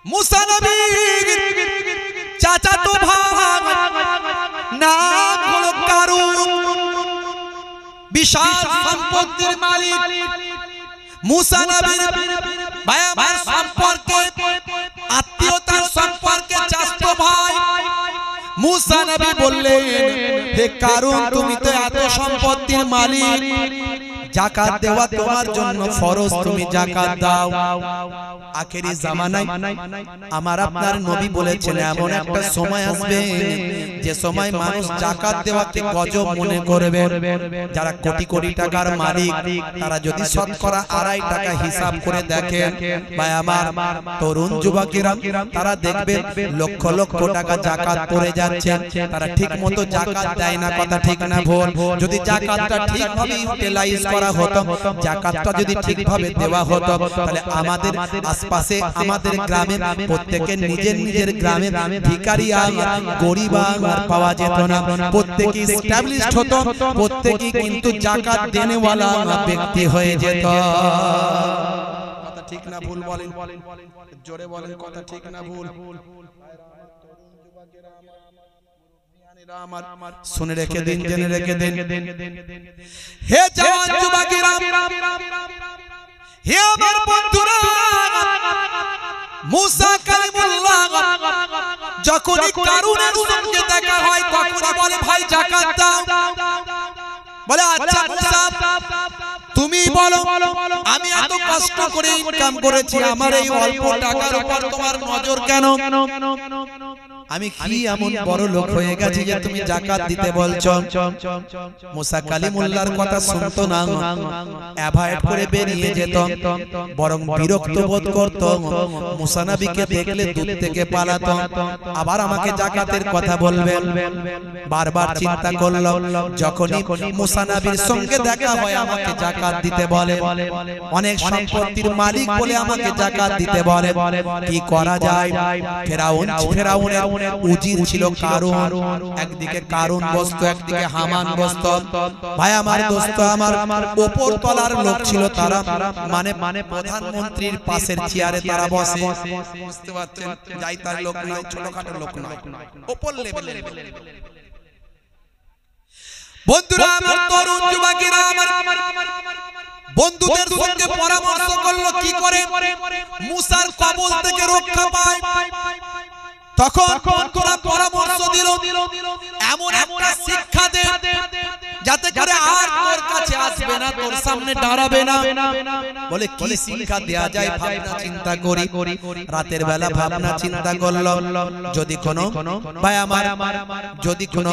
মুসা নবীর চাচাতো ভাই নাম হলো কারুন, বিশাল সম্পত্তির মালিক। মুসা নবীর ভাই সম্পর্কে, আত্মীয়তার সম্পর্কে চাচাতো ভাই। মুসা নবী বললেন, হে কারুন, তুমি তো এত সম্পত্তির মালিক, যাকাত দেওয়া তোমার জন্য ফরজ, তুমি যাকাত দাও। আখেরি জামানায় আমার আপনার নবী বলেছেন, এমন একটা সময় আসবে যে সময় মানুষ যাকাত দেওয়াকে গজব মনে করবে। যারা কোটি কোটি টাকার মালিক, তারা যদি শতকরা 2.5 টাকা হিসাব করে দেখেন, ভাই আমার তরুণ যুবকেরা, তারা দেখবেন লক্ষ লক্ষ টাকা যাকাত পড়ে যাচ্ছে, তারা ঠিক মতো যাকাত দেয় না। কথা ঠিক না ভুল? যদি যাকাতটা ঠিকভাবে ইউটিলাইজ করা হতো, যাকাতটা যদি ঠিকভাবে দেওয়া হতো, তাহলে আমাদের আশপাশে, আমাদের গ্রামে প্রত্যেকের নিজের নিজের গ্রামে ভিখারি আর গরিব আর পাওয়া যেত না। প্রত্যেকে এস্টাবলিশড হতো, প্রত্যেকে কিন্তু যাকাত দেনেওয়ালা ব্যক্তি হয়ে যেত। কথা ঠিক না ভুল বলেন? জোরে বলেন, কথা ঠিক না ভুল? শুনে রেখে দিন, জেনে রেখে দিন, হে জওয়ান যুবকেরা, হে আমার বন্ধুরা, মুসা কালিমুল্লাহ যখনই কারুনের সঙ্গে দেখা হয়, তখনই বলে, ভাই যাকাত দাও। বলে, আচ্ছা মুসা, তুমি বলো, আমি এত কষ্ট করে ইনকাম করেছি, আমার এই অল্প টাকার উপর তোমার নজর কেন? আমি কি এমন বড় লোক হয়ে গেছি যে তুমি যাকাত দিতে বলছো? মুসা কালিমুল্লাহর কথা শুনতো না, অ্যাভয়েড করে বেরিয়ে যেত, বরং বিরক্ত বোধ করত। মুসা নবীকে দেখলে দূর থেকে পালাতো। আবার আমাকে যাকাতের কথা বলবেন, বারবার চিন্তা করলো। যখনই মুসা নবীর সঙ্গে দেখা হয়, আমাকে যাকাত দিতে বলে, অনেক সম্পত্তির মালিক বলে আমাকে যাকাত দিতে বলে। কি করা যায়? ফেরাউনের উজির ছিল কারুন, একদিকে কারুন বসত, একদিকে হামান বসত। ভাই আমার দোস্ত, আমার উপর তলার লোক ছিল তারা, মানে প্রধানমন্ত্রীর পাশের চেয়ারে তারা বসে। বুঝতে পারছেন? যাই তার লোক নয়, ছোটখাটো লোক নয়, উপর লেভেলের। বন্ধুরা আমার, তরুণ যুবকেরা আমার, বন্ধুদের সঙ্গে পরামর্শ করলো কি করে মুসার কবল থেকে রক্ষা পায়। তখন বন্ধুরা পরামর্শ দিল, এমন একটা শিক্ষা দে যাতে করে আর তোর কাছে আসবে না, তোর সামনে দাঁড়াবে না। বলে, কি শিক্ষা দেয়া যায়? ভাবনা চিন্তা করি। রাতের বেলা ভাবনা চিন্তা করলো, যদি কোনো ভাই আমার, যদি কোনো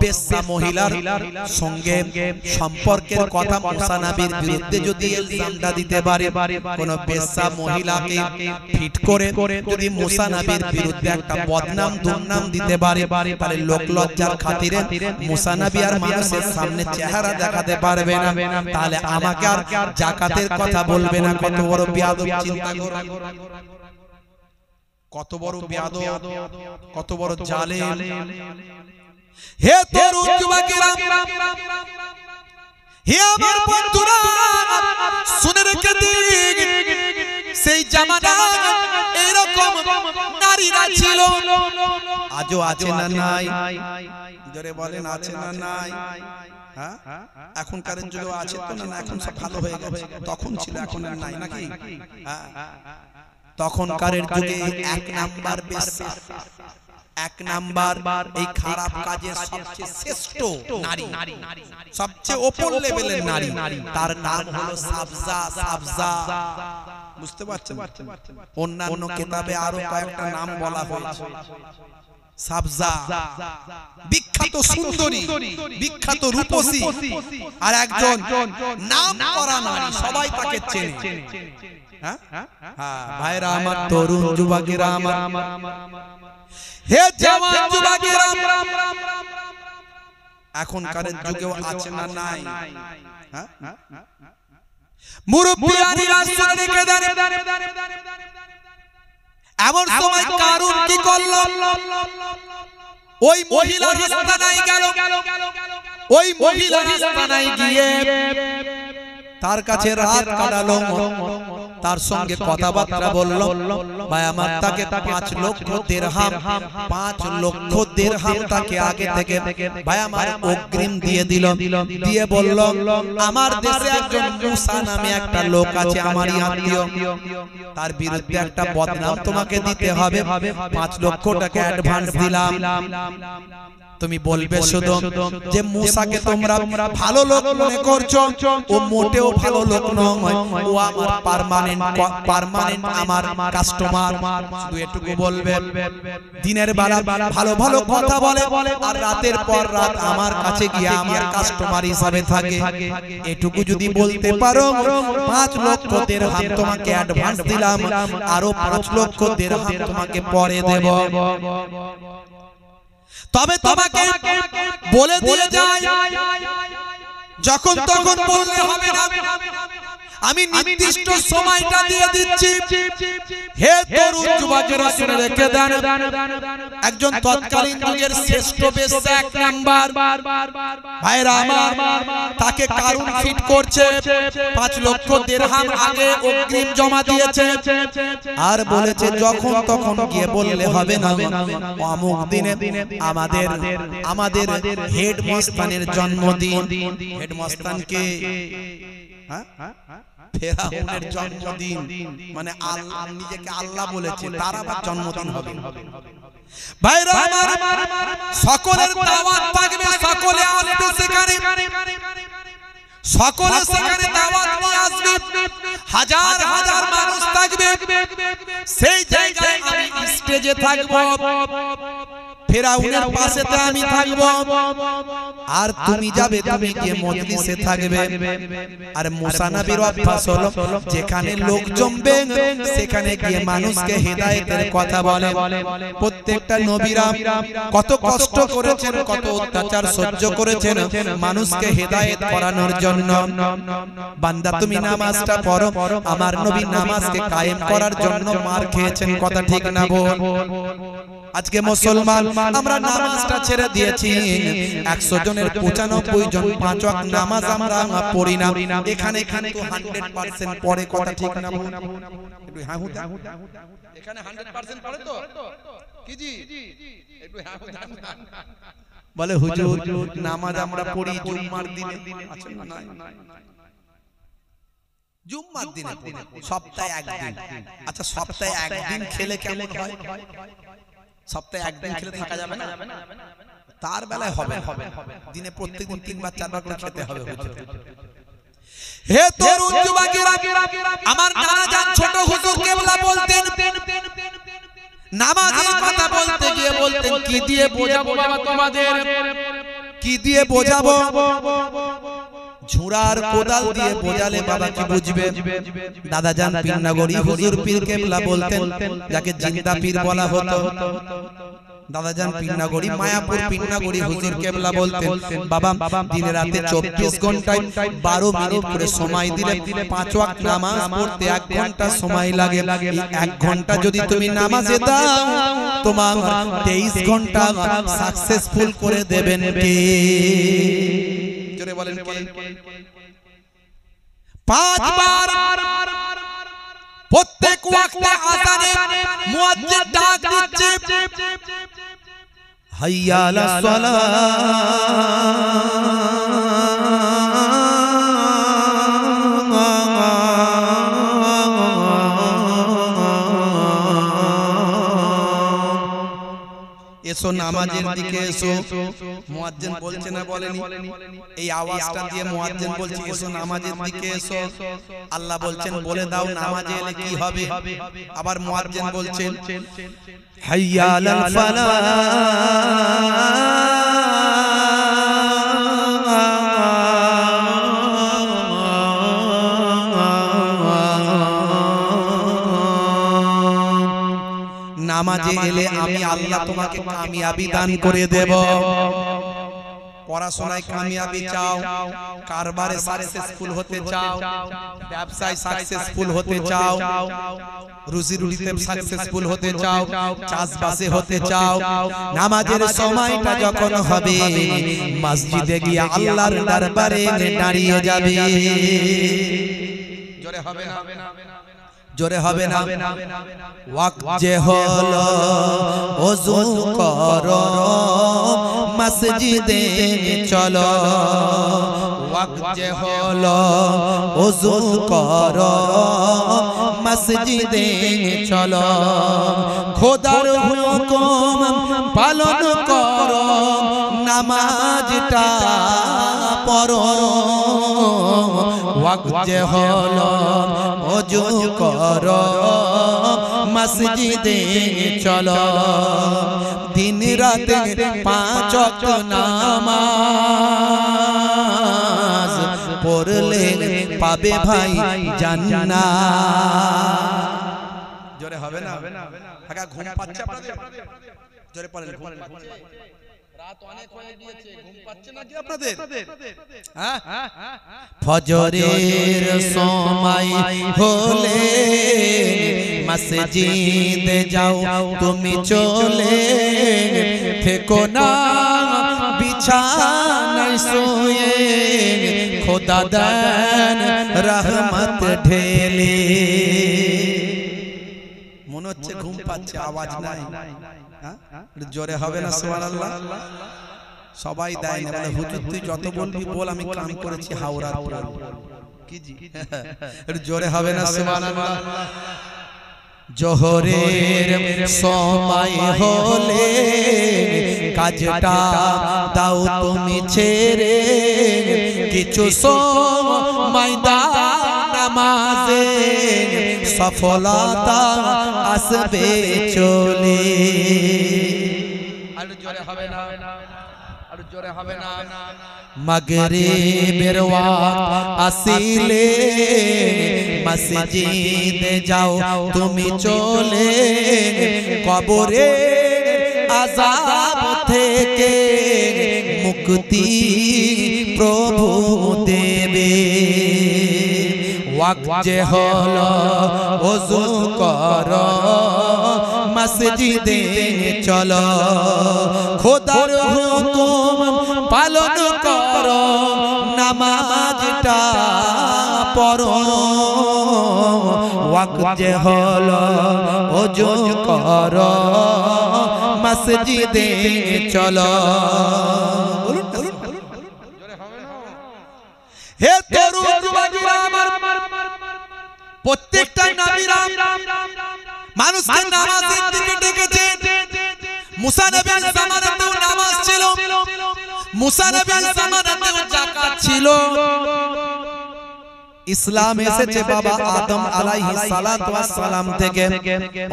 বেশ্যা মহিলার সঙ্গে সম্পর্কের কথা মুসা নবীর বিরুদ্ধে যদি ইলজামটা দিতে পারে, কোনো বেশ্যা মহিলাকে ফিট করে যদি মুসা নবীর বিরুদ্ধে একটা বদনাম দুর্নাম দিতে পারে, তাহলে লোক লজ্জার খাতিরে মুসা নবী আর মানুষের সামনে চেহারা দেখাতে পারবে না, তাহলে আমাকে আর যাকাতের কথা বলবে না। কত বড় বেয়াদব! চিন্তা করুন, কত বড় বেয়াদব, কত বড় জালেম। হে তরুণ যুবকেরা, হে আমার বন্ধুরা, শুনে রেখে দিন, সেই জামানায় এরকম নারীরা ছিল, আজও আছে না নাই? জোরে বলেন, আছে না নাই? হ্যাঁ, এখনকার যুগে আছে তো না? এখন সব ভালো হয়ে গেছে, তখন ছিল, এখন আর নাই নাকি? তখনকার যুগে এক নাম্বার বেশ্যা, এক নাম্বার এই খারাপ কাজের সবচেয়ে শ্রেষ্ঠ নারী, সবচেয়ে উপর লেভেলের নারী, তার নাম হলো সাবজা। সাবজা, বুঝতে পারছেন? অন্যান্য কিতাবে আরো কয়েকটা নাম বলা হয়েছে। সাবজা বিখ্যাত সুন্দরী, বিখ্যাত রূপসী, আর একজন নাম করা নারী, সবাই তাকে চেনে। হ্যাঁ ভাইরা আমার, তরুণ যুবকেরা আমার, হে জওয়ান যুবকেরা, এখনকার যুগেও আছে না নাই? মুরব্বিয়ানিরা শুনে রেখে দেন, এমন সময় কারুন কি করলো? ওই মহিলার আস্তানায় গেল, ওই মহিলার আস্তানায় গিয়ে তার কাছে রাত কাটালো, তার সঙ্গে কথাবার্তা বলল। ভাই আমার তাকে 5 লক্ষ দিরহাম 5 লক্ষ দিরহাম তাকে আগে থেকে ভাই আমার অগ্রিম দিয়ে দিল। দিয়ে বলল আমার দেশে একজন মুসা নামে একটা লোক আছে আমারই আত্মীয়, তার বিরুদ্ধে একটা বদনাম তোমাকে দিতে হবে, 5 লক্ষ টাকা অ্যাডভান্স দিলাম। তুমি বলবে শুধু যে মুসাকে তোমরা ভালো লোক মনে করছো, ও মোটেও ভালো লোক নয়, ও আমার পার্মানেন্ট আমার কাস্টমার। শুধু এটুকু বলবে দিনের বেলা ভালো ভালো কথা বলে আর রাতের পর রাত আমার কাছে গিয়ে আমার কাস্টমার হিসাবে থাকে। এটুকু যদি বলতে পারো 5 লক্ষ দিরহাম তোমাকে অ্যাডভান্স দিলাম, আরো 5 লক্ষ দিরহাম তোমাকে পরে দেব। তবে তোমাকে বলে দিয়ে যায় যখন তখন বললে হবে না, আমি নির্দিষ্ট সময়টা দিয়ে দিচ্ছি। হে তরুণ যুবকেরা শুনে রেখে দেন, একজন তৎকালীন যুগের শ্রেষ্ঠ বেশ্যা 1 নাম্বার ভাইরা আমার, তাকে কারণ ফিট করছে, 5 লক্ষ দিরহাম আগে অগ্রিম জমা দিয়েছে আর বলেছে যখন তখন গিয়ে বললে হবে না, অমুক দিনে আমাদের হেড মস্তানের জন্মদিন। হেড মস্তানকে ফেরাউনের জন্মদিন, মানে আল্লাহ নিজেকে আল্লাহ বলেছে, তার আবার জন্মদিন হবে। ভাইরা আমার সকলের দাওয়াত থাকবে, সকলে আসবে সেখানে, সকলে সেখানে দাওয়াত নিয়ে আসবে, হাজার হাজার মানুষ থাকবে। সেই জায়গায় আমি স্টেজে থাকব, ফেরাউনের পাশেতে আমি থাকব, আর তুমি যাবে, তুমি গিয়ে মজলিসে থাকবে। আর মুসা নবীর অভ্যাস হলো যেখানে লোক জমবে সেখানে গিয়ে মানুষকে হেদায়েতের কথা বলে। প্রত্যেকটা নবীরা কত কষ্ট করেছেন, কত অত্যাচার সহ্য করেছেন মানুষকে হেদায়েত করানোর জন্য। বান্দা তুমি নামাজটা পড়ো, আমার নবী নামাজকে কায়েম করার জন্য মার খেয়েছেন, কথা ঠিক না বল? আজকে মুসলমান আমরা নামাজটা ছেড়ে দিয়েছি, 100 জনের 95 জন 5 ওয়াক্ত নামাজ আমরা পড়ি না। এখানে কিন্তু 100% পড়ে, কথা ঠিক না বল? একটু হ্যাঁ হুদা, এখানে 100% পড়ে তো কি জি? একটু হ্যাঁ হুদা বলে হুজুর নামাজ আমরা পড়ি জুম্মার দিনে, আচ্ছা না জুম্মার দিনে পড়ি, সপ্তাহে একদিন। আচ্ছা সপ্তাহে একদিন খেলে কেমন হয়? সপ্তাহে একদিন খেলে থাকা যাবে না, তার বেলায় হবে, দিনে প্রত্যেকদিন 3 বার 4 বার করে খেতে হবে। হে তরুণ যুবকেরা, আমার নানা জান ছোট হুজুর কেবলা বলতেন, নামাজের কথা বলতে গিয়ে বলতেন কি দিয়ে বোঝাবো বাবা তোমাদের, কি দিয়ে বোঝাবো? ঝুড়ার কোদাল দিয়ে বোঝালে বাবা কি বুঝবে? দাদা জান পীরনগরী হুজুর পীর কেবলা বলতেন, যাকে জিন্দা পীর বলা হতো। দাদা জান পীরনগরী মায়াপুর পীরনগরী হুজুর কেবলা বলতেন, বাবা দিনে রাতে 24 ঘন্টায় 12 মিনিট করে সময় দিলে 5 ওয়াক্ত নামাজ পড়তে 1 ঘন্টা সময় লাগে। 1 ঘন্টা যদি তুমি নামাজে দাও, তোমার 23 ঘন্টা সাকসেসফুল করে দেবেন কে? জোরে বলেন কে? 5 বার প্রত্যেক ওয়াক্তে আযানে মুয়াজ্জিন ডাক দিচ্ছে, হাইয়া আলাস সালাহ, এসো নামাজের দিকে এসো। মুয়াজ্জিন বলছে না বলেনি? এই আওয়াজটা দিয়ে মুয়াজ্জিন বলছে এসো নামাজের দিকে এসো। আল্লাহ বলছেন বলে দাও নামাজে এলে কি হবে? আবার মুয়াজ্জিন বলছেন হাইয়া আলাল ফালাহ, নামাজে এলে আমি আল্লাহ তোমাকে কামিয়াবি দান করে দেব। পড়াশোনায় কামিয়াবি চাও, কারবারে সাকসেসফুল হতে চাও, ব্যবসায় সাকসেসফুল হতে চাও, রুজি রুটিতে সাকসেসফুল হতে চাও, চাষবাসে হতে চাও, নামাজের সময়টা যখন হবে মসজিদে গিয়ে আল্লাহর দরবারে দাঁড়িয়ে যাবে। জোরে হবে না? জোরে হবে না? ওয়াক্ত যে হলো ওযু করো মসজিদে চলো, ওয়াক্ত যে হলো ওযু করো মসজিদে চলো, খোদার হুকুম পালন করো, নামাজটা পড়ো। ওয়াক্ত যে হলো ওযু করো মসজিদে চলো, দিন রাত 5 ওয়াক্ত নামাজ পড়লে পাবে ভাই জান্নাত। জোরে হবে না? কাকা ঘুম পাচ্ছে আপনাদের? জোরে পড়েন। ঘুম পাচ্ছে? রাত অনেক হয়ে গিয়েছে, ঘুম পাচ্ছে নাকি আপনাদের? হ্যাঁ, ফজরের সময় হলে মসজিদে যাও তুমি চলে, থেকো না বিছানায় শুয়ে, খোদা দেন রহমত ঢেলে। মনে হচ্ছে ঘুম পাচ্ছে, আওয়াজ নাই। জোরে হবে না সুবহানাল্লাহ? সবাই দেয় না, বলে হুজুর তুই যত বলবি বল, আমি কাম করেছি হাওড়ার পর। কি জি? জোরে হবে না সুবহানাল্লাহ? জোহরের সময় হলে কাজটা দাও তুমি ছেড়ে, কিছু সময় দাও নামাজে, সফলতা আসবে চলে। আর জোরে হবে না? আর জোরে হবে না? মাগরিবের ওয়াক্ত আসিলে মসজিদে যাও তুমি চলে, কবরে আযাব থেকে মুক্তি প্রভু দেবে। ওয়াক্ত যে হলো ওযু করো মসজিদে চলো, খোদার হুকুম পালন করো, নামাজটা পড়ো। ওয়াক্ত যে হলো ওযু করো মসজিদে চলো। হে তরুণ যুবকেরা আমার, প্রত্যেকটা নবীরা মানুষকে নামাজের দিকে ডেকেছে। মুসা নবীর জামানাতেও নামাজ ছিল, মুসা নবীর জামানাতেও যাকাত ছিল। ইসলাম এসেছে বাবা আদম আলাইহিস সালাতু ওয়াস সালাম থেকে।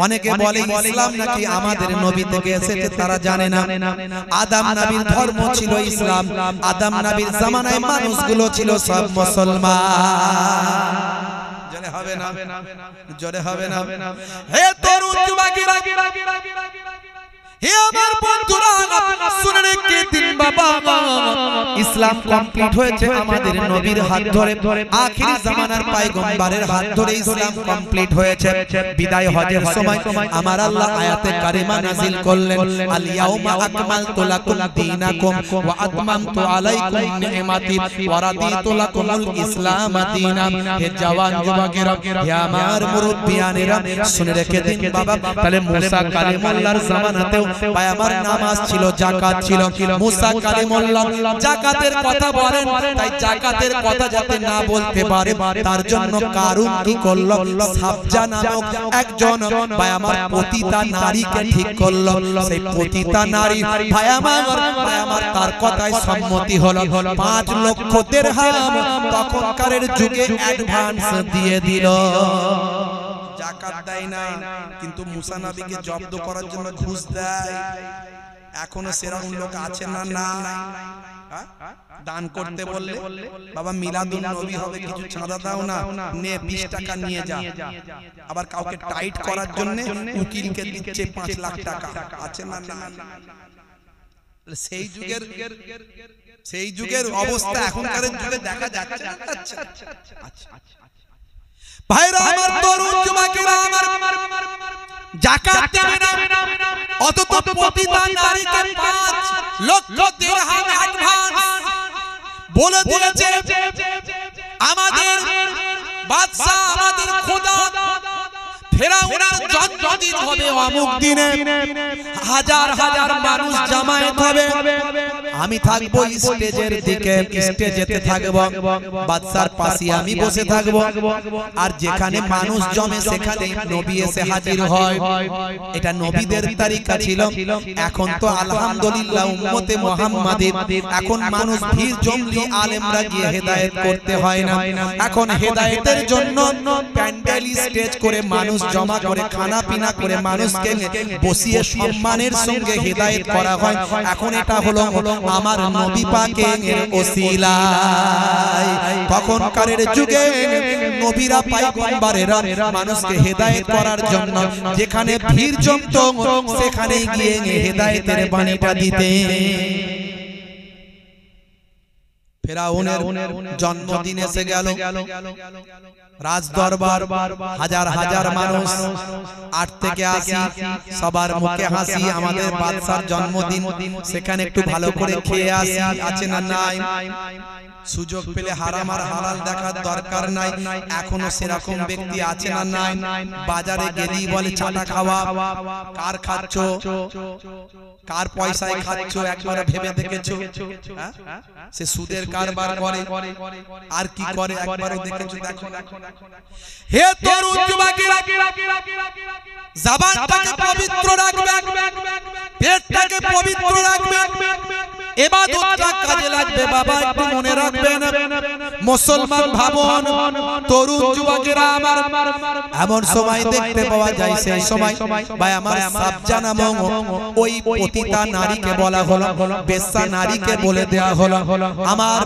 অনেকে বলে ইসলাম নাকি আমাদের নবী থেকে এসেছে, তারা জানে না। আদম নবীর ধর্ম ছিল ইসলাম। আদম নবীর জামানায় মানুষগুলো ছিল সব মুসলমান। জোরে হবে না? জোরে হবে না? হে তরুণ যুবকেরা, হে আমার বন্ধুরা, শুনে রেখে দিন বাবা, ইসলাম কমপ্লিট হয়েছে আমাদের নবীর হাত ধরে, আখির জামানার পয়গম্বরের হাত ধরে ইসলাম কমপ্লিট হয়েছে। বিদায় হজের সময় আমার আল্লাহ আয়াতে কারিমা নাযিল করলেন, আল ইয়াউমা আকমালতু লাকুম দীনাকুম ওয়া আতমামতু আলাইকুম নি'মাতি ওয়া রাদিতু লাকুমুল ইসলাম দীনাম। হে জওয়ান যুবকেরা, হে আমার মুরব্বিয়ানেরা, শুনে রেখে দিন বাবা, তাহলে মুসা কালিমুল্লাহর জামানাতেও ভাই আমার নামাজ ছিল, যাকাত ছিল। মুসা কালিমুল্লাহ যাকাতের কথা বলেন, তাই যাকাতের কথা যাতে না বলতে পারে তার জন্য কারুন কি করল, সাবজা নামক একজন ভাই আমার পতিতা নারীকে ঠিক করল। সেই পতিতা নারী ভাই আমার তার কথায় সম্মতি হলো। 5 লক্ষ দিরহাম তখনকারের যুগে অ্যাডভান্স দিয়ে দিল। যাকাত দেয় না, কিন্তু মুসা নবীকে জব্দ করার জন্য ঘুষ দেয়। এখনো সেরকম লোক আছে না? না, দান করতে বললে বাবা মিলাদুন নবী হবে, কিছু চাঁদা দাও না, নে 20 টাকা নিয়ে যা। আবার কাউকে টাইট করার জন্য উকিলকে দিচ্ছে 5 লাখ টাকা, আছে না? না, সেই যুগের সেই যুগের অবস্থা এখনকার যুগে দেখা যাচ্ছে না। আচ্ছা ভাইরা আমার, তরুণ যুবকেরা আমার, যাকাত দেবে না, অথচ প্রতিটা নারীকে 5 লক্ষ দিরহাম অ্যাডভান্স বলে দিয়েছে আমাদের বাদশা, আমাদের খোদা। ফেরাউনের জন্মদিন হবে অমুক দিনে, হাজার হাজার মানুষ জামায়াত হবে, আমি থাকবো স্টেজের দিকে, স্টেজেতে থাকবো, বাদশার পাশে আমি বসে থাকবো, আর যেখানে মানুষ জমে সেখানে নবী এসে হাজির হয়। এটা নবীদের তারিকা ছিল। এখন তো আলহামদুলিল্লাহ উম্মতে মুহাম্মাদের এখন মানুষ ভিড় জমলি আলেমরা গিয়ে হেদায়েত করতে হয় না। এখন হেদায়েতের জন্য প্যান্ডেল স্টেজ করে মানুষ জমা করে খানা পিনা করে মানুষকে বসিয়ে সম্মানের সঙ্গে হেদায়েত করা হয়। এখন এটা হলো আমার নবী পাকের ওসিলায়। তখনকার যুগে নবীরা পয়গম্বরেরা মানুষকে হেদায়েত করার জন্য যেখানে ভিড় জমতো সেখানে গিয়ে হেদায়েতের বাণীটা দিতে। ফেরাউনের জন্মদিন এসে গেল, রাজ দরবার, হাজার হাজার মানুষ, 8 থেকে 80, সবার মুখে হাসি, আমাদের বাদশার জন্মদিন, সেখানে একটু ভালো করে খেয়ে আসি, আছে না নাই? সুযোগ পেলে হারাম আর হালাল দেখার দরকার নাই। এখনো সেরকম ব্যক্তি আছে না নাই? বাজারে গেলেই বলে চাটা খাওয়া, কার খাচ্ছ, কার পয়সায় খাচ্ছ, একবার ভেবে দেখেছো? সে সুদের কারবার করে, আর কি করে একবার দেখেছো? দেখো না। হে তরুণ যুবকেরা, জবানটাকে পবিত্র রাখবেন, পেটটাকে পবিত্র রাখবেন, ইবাদতটা কাজে লাগবে বাবা, একটু মনে রাখবেন। মুসলমান ভাবন, তরুণ যুবকেরা আমার, এমন সময় দেখতে পাওয়া যায়, সেই সময় ভাই আমার সাবজা নামক ওই পতিতা নারীকে বলা হলো, বেশ্যা নারীকে বলে দেয়া হলো, আমার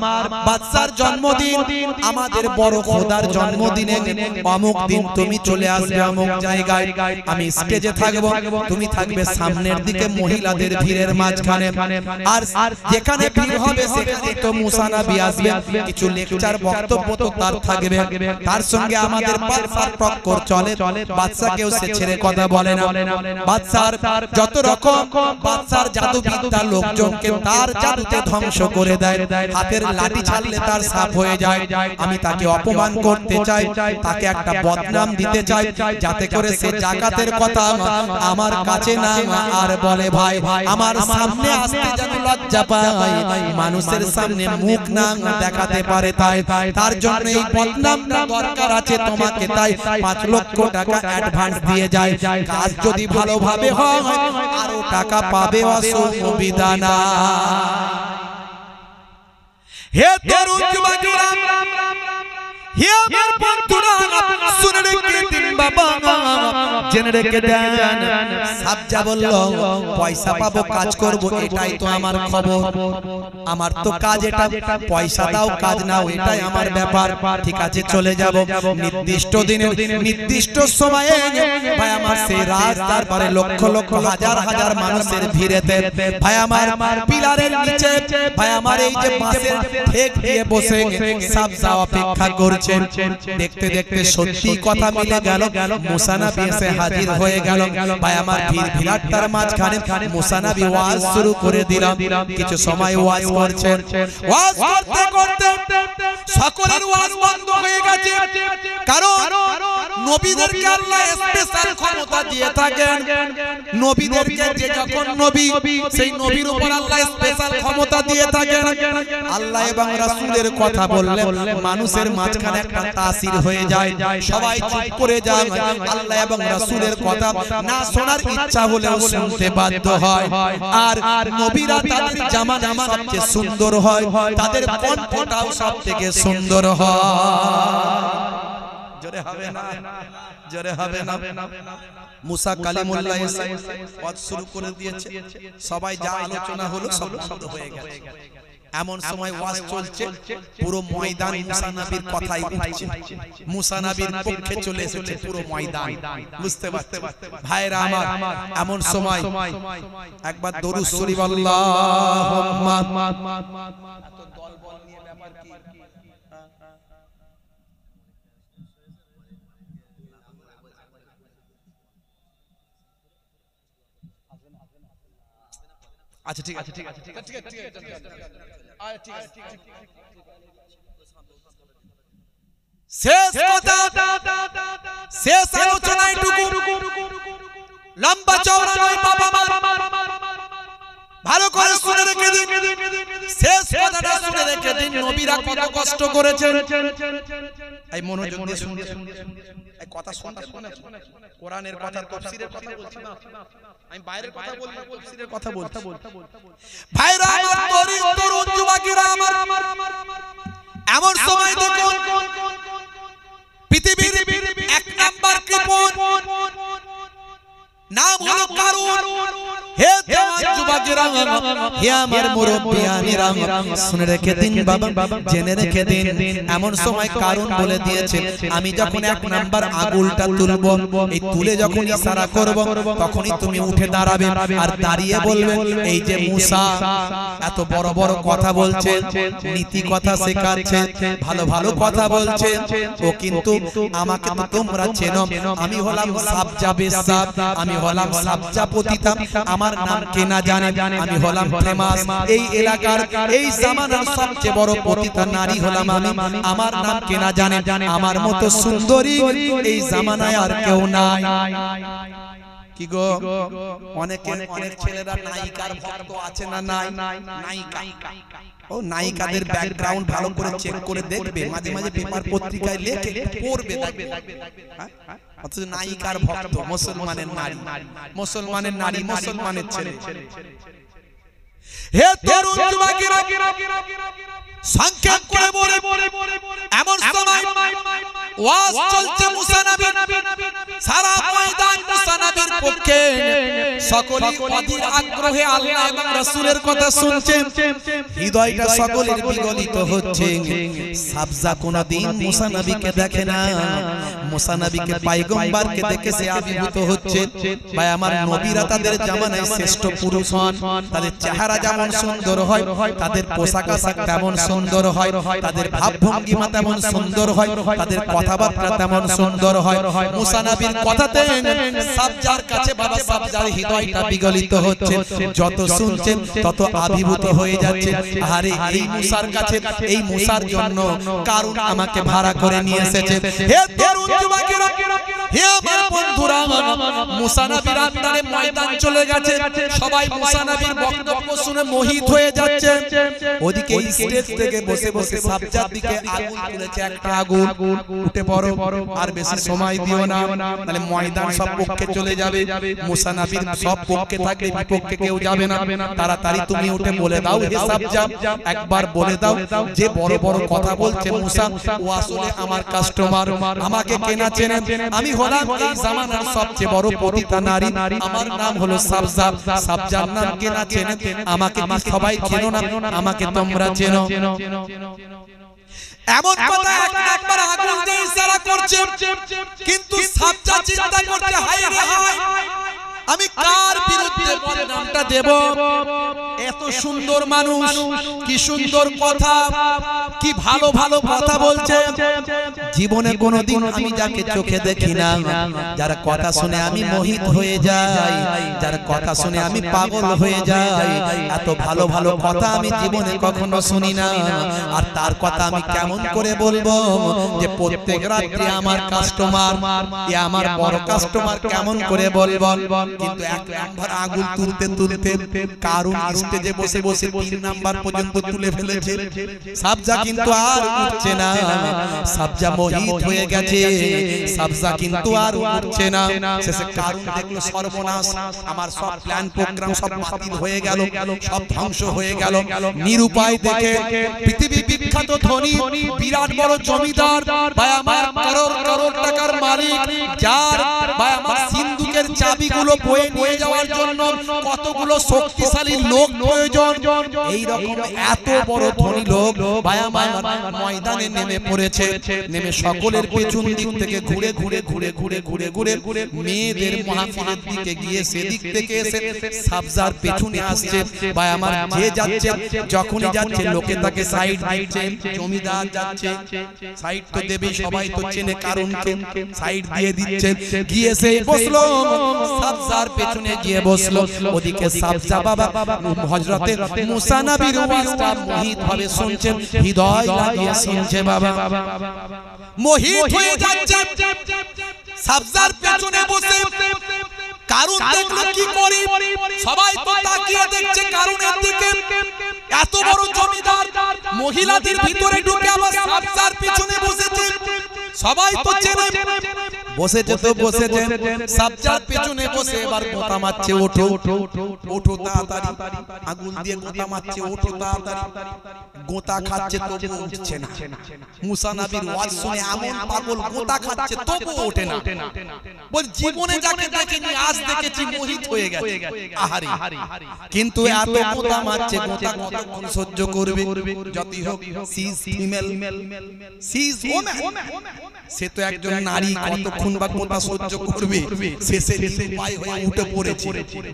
বাদশার জন্মদিন, আমাদের বড় খোদার জন্মদিনে অমুক দিন তুমি চলে আসবে অমুক জায়গায়, আমি স্টেজে থাকবো, তুমি থাকবে সামনের দিকে মহিলাদের ভিড়ের মাঝখানে, আর যেখানে ভিড় হবে সেখানে তো মুসা নবী আসবে, কিছু লেকচার বক্তব্য তো তার থাকবে, তার সঙ্গে আমাদের বাদশার টক্কর চলে, বাদশাকেও সে ছেড়ে কথা বলে না। বাদশার যত রকম বাদশার জাদুবিদ্যা লোকজনকে তার জাদুতে ধ্বংস করে দেয়, হাতের লাঠি ছাড়লে তার সাফ হয়ে যায়। আমি তাকে অপমান করতে চাই, তাকে একটা বদনাম দিতে চাই, যাতে করে সে জাকাতের কথা আমার কাছে না আর বলে ভাই আমার সামনে আসতে যেন লজ্জা পায়, মানুষের সামনে মুখ না দেখাতে পারে, তার জন্য এই বদনামটা দরকার আছে তোমাকে, তাই 5 লক্ষ টাকা অ্যাডভান্স দিয়ে যায়, কাজ যদি ভালোভাবে হয় আরো টাকা পাবে, অসুবিধা না। হে তরুণ যুবকেরা, হে আমার বন্ধুরা, শুনে রেখে দিন বাবা, জেনে রেখে দেন। সাবজা বলল পয়সা পাবো, কাজ করব, এটাই তো আমার খবর, আমার তো কাজ এটা, পয়সা দাও কাজ নাও এটাই আমার ব্যাপার, ঠিক আছে চলে যাব। নির্দিষ্ট দিনে নির্দিষ্ট সময়ে ভাই আমার সেই রাস্তার পারে লক্ষ লক্ষ হাজার হাজার মানুষের ভিড়েতে ভাই আমার পিলারের নিচে ভাই আমার এই যে বাঁশের ঠেক দিয়ে বসে সাবজা অপেক্ষা করছে। দেখতে দেখতে সত্যি কথা মিলে গেল, মুসা নবী এসে হাজির হয়ে গেল। ভাই আমার ভিড় ভিড়াট্টার মাঝখানে মুসা নবী ওয়াজ শুরু করে দিলাম। কিছু সময় ওয়াজ করছেন, ওয়াজ করতে করতে সকলের ওয়াজ বন্ধ হয়ে গেছে, কারণ নবীদেরকে আল্লাহ স্পেশাল ক্ষমতা দিয়ে থাকেন। নবীদেরকে যে যখন নবী, সেই নবীর উপর আল্লাহ স্পেশাল ক্ষমতা দিয়ে থাকেন। আল্লাহ এবং রাসূলের কথা বললে মানুষের মাঝখানে একটা তাসির হয়ে যায়, সবাই চুপ করে যায়, আল্লাহ এবং রাসূলের কথা না শোনার ইচ্ছা হলেও শুনতে বাধ্য হয়। আর নবীরা তাদের জামানা সবচেয়ে সুন্দর হয়, তাদের কণ্ঠটাও সবথেকে সুন্দর হয়। জোরে হবে না, জোরে হবে না। মুসা কালিমুল্লাহ এসে ওয়াজ শুরু করে দিয়েছে, সবাই যা আলোচনা হলো সব বন্ধ হয়ে গেছে। এমন সময় ওয়াজ চলছে, পুরো ময়দান মুসা নবীর কথাই উঠছে, মুসা নবীর পক্ষে চলে এসেছে পুরো ময়দান। বুঝতে পারছেন ভাইরা আমার? এমন সময় একবার দরুদ শরীফ আল্লাহুম্মা, এত দল বল নিয়ে ব্যাপার কি? আচ্ছা ঠিক আছে, ঠিক আছে, ঠিক আছে, ঠিক আছে, ঠিক আছে, ঠিক আছে, ঠিক আছে। শেষ কথা, শেষ আলোচনা এইটুকু, লম্বা চওড়া নয় বাবা মা, ভালো করে শুনে রেখে দিন, শেষ কথাটা শুনে রেখে দিন। নবীরা কত কষ্ট করেছেন, এই মনোযোগ দিয়ে শুনতে, এই কথা শুনতে, কোরআনের কথা, তাফসীরের কথা বলছি না, আমি বাইরের কথা বলছি না, তাফসীরের কথা বলছি। ভাইরা আমার, তরুণ যুবকেরা আমার, এমন সময় দেখুন পৃথিবীর এক নাম্বার কৃপণ নাম হলো কারুন। হে জওয়ান যুবকেরা, হে আমার মুরব্বিয়ানেরা, শুনে রেখে দিন বাবা, জেনে রেখে দিন। এমন সময় কারুন বলে দিয়েছে, আমি যখন এক নাম্বার আগুলটা তুলব, এই তুলে যখন ইশারা করব, তখনই তুমি উঠে দাঁড়াবে আর দাঁড়িয়ে বলবে, এই যে মুসা এত বড় বড় কথা বলছে, নীতি কথা শেখাচ্ছে, ভালো ভালো কথা বলছে, ও কিন্তু আমাকে তো তোমরা চেনো, আমি হলাম সাবজা বেসাব, আমি হলাম সাবজা পতিতা, আমার নাম কে না জানে, আমি হলাম ফেমাস, এই এলাকার এই জামানার সবচেয়ে বড় পতিতা নারী হলাম আমি, আমার নাম কে না জানে, আমার মতো সুন্দরী এই জামানায় আর কেউ নাই। কি গো, অনেক ছেলেরা নায়িকার ভক্ত আছে না নাই? নায়িকা, ও নায়িকাদের ব্যাকগ্রাউন্ড ভালো করে চেক করে দেখবে, মাঝে মাঝে পেপার পত্রিকায় লেখে পড়বে, দেখবে, অথচ নায়িকার ভক্ত মুসলমানের নারী, মুসলমানের নারী, মুসলমানের ছেলে। হে তরুণ যুবকেরা, সংক্ষেপ করে বলে, এমন সময় ওয়াজ চলছে মুসা নবীর, সারা ময়দান মুসা নবীর পক্ষে, সকলেই অধীর আগ্রহে আল্লাহ এবং রাসূলের কথা শুনছে, হৃদয়টা সকলের বিগলিত হচ্ছে। সাবজা কোনদিন মুসা নবীকে দেখে না, মুসা নবীকে পয়গম্বরকে দেখে সে আবির্ভূত হচ্ছে। ভাই আমার, নবীরা তাদের জামানায় শ্রেষ্ঠ পুরুষ হন, তাদের চেহারা যেমন সুন্দর হয়, তাদের পোশাক আশাক তেমন সুন্দর হয়, তাদের ভাবভঙ্গিমা তেমন সুন্দর হয়, তাদের কথাবার্তা তেমন সুন্দর হয়। মুসা নবীর কথাতে সাবজার কাছে বাবা সাবজার হৃদয়টা বিগলিত হচ্ছে, যত শুনছেন তত আবির্ভূত হয়ে যাচ্ছে। আরে এই মুসার কাছে, এই মুসার জন্য কারুন আমাকে ভাড়া করে নিয়ে এসেছে। হে তরুণ যুবকেরা, হে আমার বন্ধুরা, মুসা নবীর আন্দারে ময়দান চলে গেছে, সবাই মুসা নবীর বক্তব্য শুনে মোহিত হয়ে যাচ্ছে। ওদিকে স্টেজ থেকে বসে বসে সাবজার দিকে আগুন তুলেছে, একটা আগুন, উঠে পড়ো, আর বেশি সময় দিও না, তাহলে ময়দান সব পক্ষে চলে যাবে, মুসা নবীর সব পক্ষে থাকলে বিপক্ষে কেউ যাবে না। তাড়াতাড়ি তুমি উঠে বলে দাও, হে সাবজা, একবার বলে দাও যে বড় বড় কথা বলছে মুসা, ও আসলে আমার কাস্টমার, আমাকে কেনা চেনে, আমি হলাম এই জামানার সবচেয়ে বড় পতিতা নারী, আমার নাম হলো সাবজা, সাবজার নাম কেনা চেনে, আমাকে সবাই চেনো না, আমাকে তোমরা চেনো। এমন কথা একবার আগুন দিয়ে ইশারা করছে, কিন্তু সাবজা চিন্তা করছে, হায় রে হায়, আমি কার বিরুদ্ধে বদনামটা দেব? এত সুন্দর মানুষ, কি সুন্দর কথা, কি ভালো ভালো কথা বলছে, জীবনে কোনোদিন আমি যাকে চোখে দেখি না, যার কথা শুনে আমি মোহিত হয়ে যাই, যার কথা শুনে আমি পাগল হয়ে যাই, এত ভালো ভালো কথা আমি জীবনে কখনো শুনি না। আর তার কথা আমি কেমন করে বলবো যে প্রত্যেক রাত্রে আমার কাস্টমার, এ আমার বড় কাস্টমার, কেমন করে বলবো? কিন্তু এক নাম্বার আগুন তুলতে তুলতে কারুন স্টেজে বসে বসে 3 নাম্বার পর্যন্ত তুলে ফেলেছে। সাবজা কিন্তু আর উঠছে না, সাবজা মোহিত হয়ে গেছে, সাবজা কিন্তু আর উঠছে না। শেষে কারুন দেখলো সর্বনাশ, আমার সব প্ল্যান প্রোগ্রাম সব বাতিল হয়ে গেল, সব ধ্বংস হয়ে গেল। নিরুপায় দেখে পৃথিবী বিখ্যাত ধনী বিরাট বড় জমিদার, ভাই আমার করোড় করোড় টাকার মালিক, যার ভাই আমার সিন্ধুকের চাবিগুলো বয়ে নিয়ে যাওয়ার জন্য কতগুলো শক্তিশালী লোক প্রয়োজন। এই রকম এত বড় ধনী লোক ভাই আমার ময়দানে নেমে পড়েছে। নেমে সকলের পেছন দিক থেকে ঘুরে ঘুরে ঘুরে ঘুরে ঘুরে ঘুরে মেয়েদের মাহফিলের দিকে গিয়ে সেদিক থেকে এসে সাবজার পেছনে আসছে। ভাই আমার যে যাচ্ছে যখনই যাচ্ছে লোকে তাকে সাইড দিচ্ছে। জমিদার যাচ্ছে সাইড তো দেবে, সবাই তো চেনে কারণ সাইড দিয়ে দিচ্ছে। গিয়ে সে বসলো সাবজার পেছনে গিয়ে বসলো। ওদিকে সাবজা বাবা হযরতে মুসা নবীর ওয়াজটা মোহিত ভাবে শুনছেন, হৃদয় লাগিয়ে শুনছে বাবা, মোহিত হয়ে যাচ্ছে। সাবজার পেছনে বসে কারণ দেখলো কি করি, সবাই তো তাকিয়ে দেখছে কারণের দিকে। এত বড় জমিদার মহিলাদের ভিতরে ঢুকে আবার সাবজার পেছনে বসেছে, সবাই তো চেনে। বসেছে তো বসেছে, সাবজার পেছনে বসে এবার গোতা মারছে, ওঠো ওঠো তাড়াতাড়ি, আগুন দিয়ে গোতা মারছে, ওঠো তাড়াতাড়ি। গোতা খাচ্ছে তবু উঠছে না। মুসা নবীর ওয়াজ শুনে এমন পাগল, গোতা খাচ্ছে তবু ওঠে না। বল জীবনে যাকে দেখিনি আজ দেখেছি মোহিত হয়ে গেছে। আহারি কিন্তু এত গোতা মারছে, গোতা কতক্ষণ সহ্য করবে? যতই হোক সিজ ফিমেল, সিজ ওম্যান, সে তো একজন নারী, কতক্ষণ বা গোতা সহ্য করবে? শেষে নিরুপায় হয়ে উঠে পড়েছে।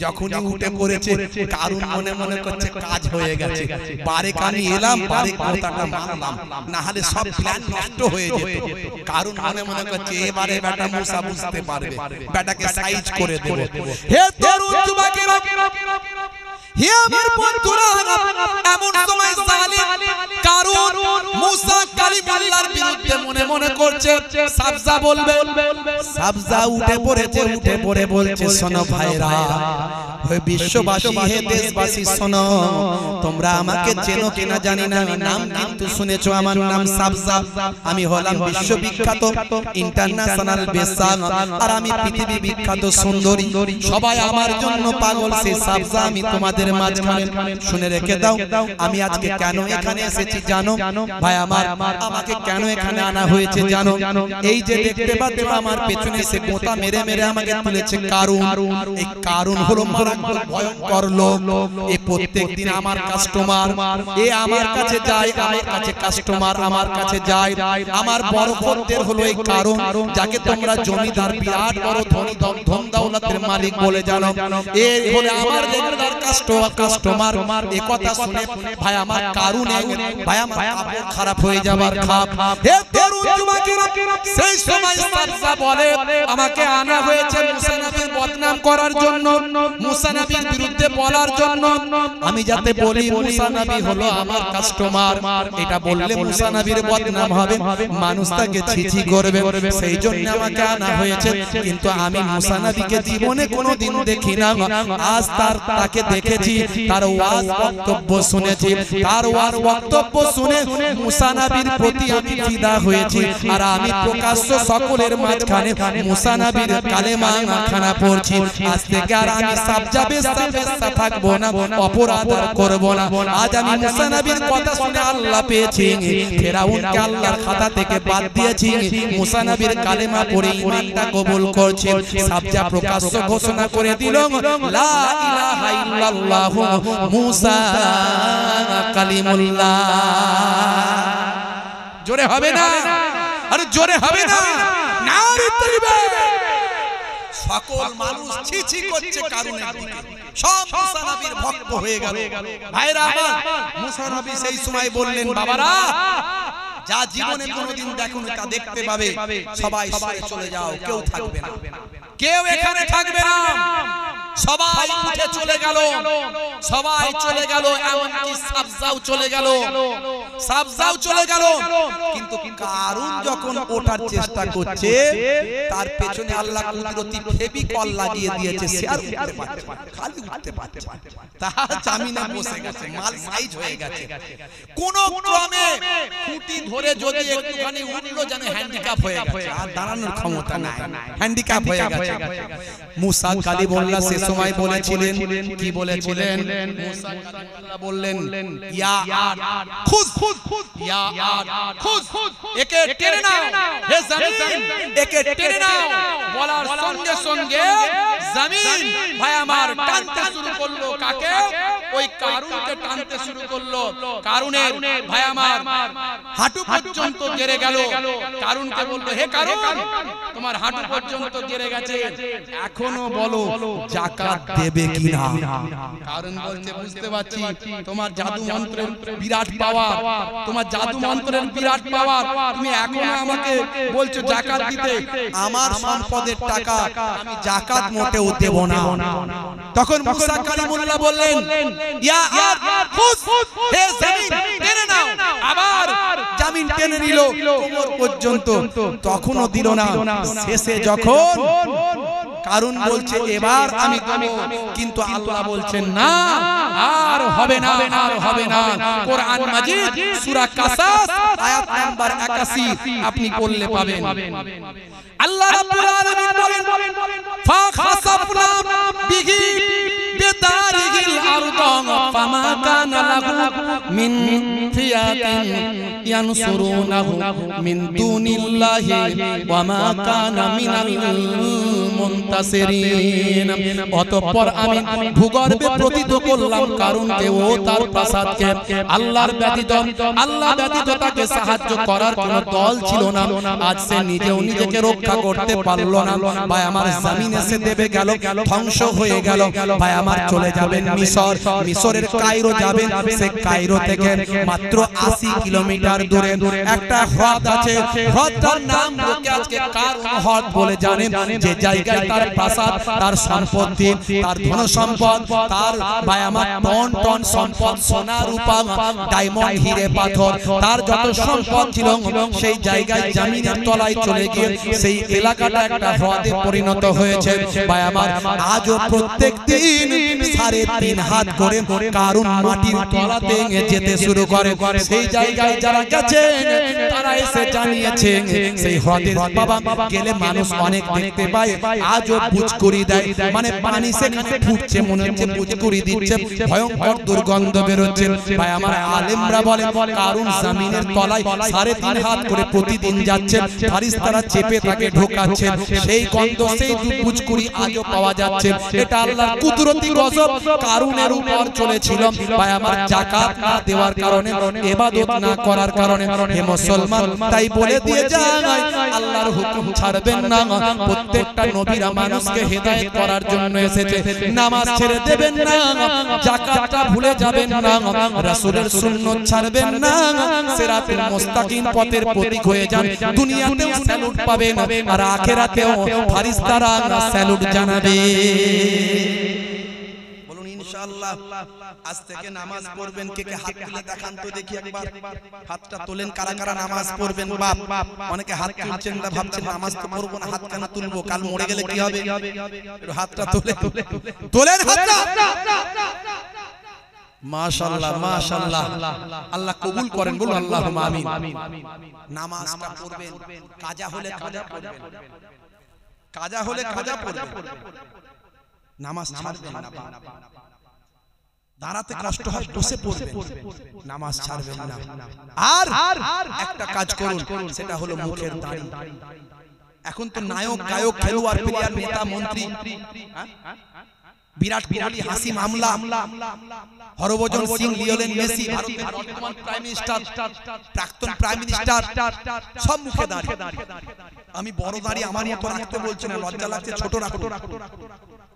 যখনই উঠে পড়েছে কারণ মনে মনে করছে কাজ হয়ে গেছে, বারেক আমি এলাম, বারেক গোতাটা মারলাম, না হলে সব প্ল্যান নষ্ট হয়ে যেত। কারণ মনে মনে করছে এবারে বেটা মুসা বুঝতে পারবে, বেটাকে সাইজ করে দেব। হে তরুণ যুবকেরা, হে আমার বন্ধুরা, এমন সময় জালিম কারণ মুসা কালিমুল্লাহর বিরুদ্ধে মনে মনে করছে। সাবজা বলবে, সাবজা উঠে পড়েছে, উঠে পড়ে বলছে, শোনো ভাইরা, হে বিশ্ববাসী, হে দেশবাসী, শোনো, তোমরা আমাকে চেনো কিনা জানি না, আমি নাম কিন্তু শুনেছো, আমার নাম সাবজা। আমি হলাম বিশ্ববিখ্যাত ইন্টারন্যাশনাল বেশ্যা, আর আমি পৃথিবী বিখ্যাত সুন্দরী। সবাই আমার জন্য পাগল। সে সাবজা আমি তোমাদের মাঝখানে। শুনে রেখে দাও, আমি আজকে কেন এখানে এসেছি জানো ভাই আমার? আমাকে কেন এখানে আনা হয়েছে জানো? এই যে দেখতে পাচ্ছ আমার পেছনে সে গোতা মেরে মেরে আমাকে তুলেছে কারণ। এই কারণ হলো ভয়ঙ্কর লোক। এ প্রত্যেকদিন আমার কাস্টমার, এ আমার কাছে যায়, আমার কাছে কাস্টমার, আমার কাছে যায়। আমার বড় খদ্দের হলো এই কারণ, যাকে তোমরা জমিদার, বিরাট বড় ধনী ধন দৌলতের মালিক বলে জানো। এ হলো আমার রেগুলার কাস্টমার। এ কথা শুনে ভাই আমার কারণে ভাই আমার কাপড় খারাপ হয়ে যাবার খাপ। হে তরুণ যুবকেরা, সেই সময় সাবজা বলে, আমাকে আনা হয়েছে মুসা নবীর বদনাম করার জন্য, মুসা নবীর বিরুদ্ধে বলার জন্য। আমি যাতে বলি মুসা নবী হলো আমার কাস্টমার, এটা বললে মুসা নবীর বদনাম হবে, মানুষ তাকে ছিছি করবে, সেই জন্য আমাকে আনা হয়েছে। কিন্তু আমি মুসা নবীকে জীবনে কোনোদিন দেখি না, আজ তাকে দেখেছি, তার ওয়াজ বক্তব্য শুনেছি, তার ওয়াজ বক্তব্য শুনে মুসা নবীর প্রতি আমি ফিদা হয়েছি। আর আমি প্রকাশ্য সকলের মাঝখানে মুসা নবীর কালেমা খানা পড়ছি। আজ থেকে আর আমি সাবজা বেশ্যা থাকবো না, অপরাধ করব না। আজ আমি মুসা নবীর কথা শুনে আল্লাহ পেয়েছি, ফেরাউনকে আল্লাহর খাতা থেকে বাদ দিয়েছি, মুসা নবীর কালেমা পড়ে ঈমানটা কবুল করছি। সাবজা প্রকাশ্য ঘোষণা করে দিল, লা ইলাহা ইল্লাল্লাহ মুসা কালিমুল্লাহ। জোরে হবে না? আরে জোরে হবে না? নারে তাকবীর। সকল মানুষ ছিছি করছে কারণের দিকে, সব মুসা নবীর ভক্ত হয়ে গেল। ভাইরা আমার, মুসা নবী সেই সময় বললেন, বাবারা, যা জীবনে কোনোদিন দেখোনি তা দেখতে পাবে, সবাই সরে চলে যাও, কেউ থাকবে না, কেউ এখানে থাকবে না। সবাই উঠে চলে গেল, সবাই চলে গেল, এমনকি সাবজাও চলে গেল, সাবজাও চলে গেল। কিন্তু কারণ যখন ওঠার চেষ্টা করছে, তার পেছনে আল্লাহ কুদরতি ফেভিকল লাগিয়ে দিয়েছে, সে আর উঠতে পারছে না, খালি উঠতে পারছে না, তার জামিনে বসে গেছে, মাল সাইজ হয়ে গেছে। কোন ক্রমে খুঁটি ধরে যদি একটুখানি উঠলো, যেন হ্যান্ডিক্যাপ হয়ে গেছে, আর দাঁড়ানোর ক্ষমতা নাই, হ্যান্ডিক্যাপ হয়ে গেছে। মুসা কালিমুল্লাহ সে সময় বলেছিলেন, কি বলেছিলেন? মুসা কালিমুল্লাহ বললেন, ইয়া আদ খুদ, ইয়া আদ খুদ, একে টেনে নাও, হে জমিন একে টেনে নাও। বলার সঙ্গে সঙ্গে জমিন ভাই আমার টানতে শুরু করলো কাকে ওই কারুনকে টানতে শুরু করলো কারুনের ভাই আমার হাঁটু পর্যন্ত গেড়ে গেল কারুনকে বলল হে কারুন তোমার হাঁটু পর্যন্ত গেড়ে গেছে এখনো বলো যাকাত দেবে কিনা কারুন বলছে বুঝতে পারছি তোমার জাদু মন্ত্রের বিরাট পাওয়ার তোমার জাদু মন্ত্রের বিরাট পাওয়ার তুমি এখনো আমাকে বলছো যাকাত দিতে আমার সম্পদের টাকা আমি যাকাত মোটেও দেব না তখন মুসা কালিমুল্লাহ বললেন ইয়া খুস হে জমিন টেনে নাও আবার জমিন টেনে নিল কোমর পর্যন্ত তখনও দিল না শেষে যখন কারণ বলছে এবার আমি দেব কিন্তু আল্লাহ বলছেন না আর হবে না আর হবে না কোরআন মাজিদ সূরা কাসাস আয়াত নাম্বার 81 আপনি পড়লে পাবেন আল্লাহ রাব্বুল আলামিন বলেন ফা খাসাফনা বিহি বিদারিহিল আরদ ফামা কানা লাহু মিন ফিয়াতিন ইয়ানসুরুনাহু মিন দুনিল্লাহি ওয়া মা কানা মিনাল মুনতাসিরিন অতঃপর আমি ভূগর্ভে প্রতিত করলাম কারণকে ও তার প্রাসাদকে আল্লাহর ব্যতীত তাকে সাহায্য করার কোনো দল ছিল না আজ সে নিজেও নিজেকে রক্ষা করতে পারলো না ভাই আমার জমিন এসে দেবে গেল ধ্বংস হয়ে গেল ভাই আমার চলে যাবেন মিশরের কায়রো যাবেন সে কায়রো থেকে মাত্র 80 কিলোমিটার দূরে একটা হ্রদ আছে হ্রদটার নাম লোকে আজকে কারণ হ্রদ বলে জানেন যে জায়গায় তার প্রাসাদ তার সম্পত্তি তার ধন সম্পদ তার ভাই আমার টন টন সম্পদ সোনা রূপা ডায়মন্ড হিরে পাথর তার যত সম্পদ ছিল সেই জায়গায় জমিনের তলায় চলে গিয়ে সেই এলাকাটা একটা হ্রদে পরিণত হয়েছে ভাই আমার আজও প্রত্যেকদিন 3.5 হাত করে কারণ মাটির তলাতে যেতে শুরু করে সেই জায়গায় যারা গেছেন তারা এসে জানিয়েছে সেই হ্রদের বাবা গেলে মানুষ অনেক দেখতে পায় আজও পুচকুরি দেয় মানে পানি সেখানে ফুটছে মনে হচ্ছে পুচকুরি দিচ্ছে ভয়ঙ্কর দুর্গন্ধ বের হচ্ছে ভাই আমার আলেমরা বলে কারণ জমিনের তলায় 3.5 হাত করে প্রতিদিন যাচ্ছে ফারিস্তারা চেপে তাকে ঢোকাচ্ছে সেই গন্ধ সেই পুচকুরি আজও পাওয়া যাচ্ছে এটা আল্লাহর কুদরতি গজব কারুনের উপর চলেছিল ভাই আমার যাকাত না দেওয়ার কারণে ইবাদত না করার কারণে হে মুসলমান তাই বলে দিয়ে যায় আল্লাহর হুকুম ছাড়বেন না প্রত্যেকটা নবীরা মানুষকে হেদায়েত করার জন্য এসেছে নামাজ ছেড়ে দেবেন না যাকাতটা ভুলে যাবেন না রাসূলের সুন্নাত ছাড়বেন না সিরাতুল মুস্তাকিম পথের প্রতীক হয়ে যান দুনিয়াতেও স্যালুট পাবেন আর আখিরাতেও ফারিস্তারা স্যালুট জানাবে বলুন ইনশাআল্লাহ আজ থেকে নামাজ পড়বেন কে কে হাত তুলে দেখান তো দেখি একবার হাতটা তোলেন কারা কারা নামাজ পড়বেন বাপ অনেকে হাত তুলছেন না ভাবছেন নামাজ তো পড়বো না হাত কেন তুলবো কাল মরে গেলে কি হবে একটু হাতটা তোলেন হাতটা মাশাআল্লাহ মাশাআল্লাহ আল্লাহ কবুল করেন বলুন আল্লাহুম্মা আমিন নামাজটা পড়বেন কাজা হলে কাজা পড়বেন কাজা হলে কাজা পড়বেন নামাজ ছাড়বেন না দাঁড়াতে কষ্ট হয় বসে পড়বেন নামাজ ছাড়বেন না আর একটা কাজ করুন সেটা হলো মুখের দাড়ি এখন তো নায়ক গায়ক খেলোয়াড় প্লেয়ার নেতা মন্ত্রী বিরাট কোহলি হাসি মামলা হরভজন সিং লিওনেল মেসি ভারতের বর্তমান প্রাইম মিনিস্টার প্রাক্তন প্রাইম মিনিস্টার সব মুখে দাড়ি আমি বড় দাড়ি আমার মতো রাখতে বলছি না লজ্জা লাগছে ছোট রাখো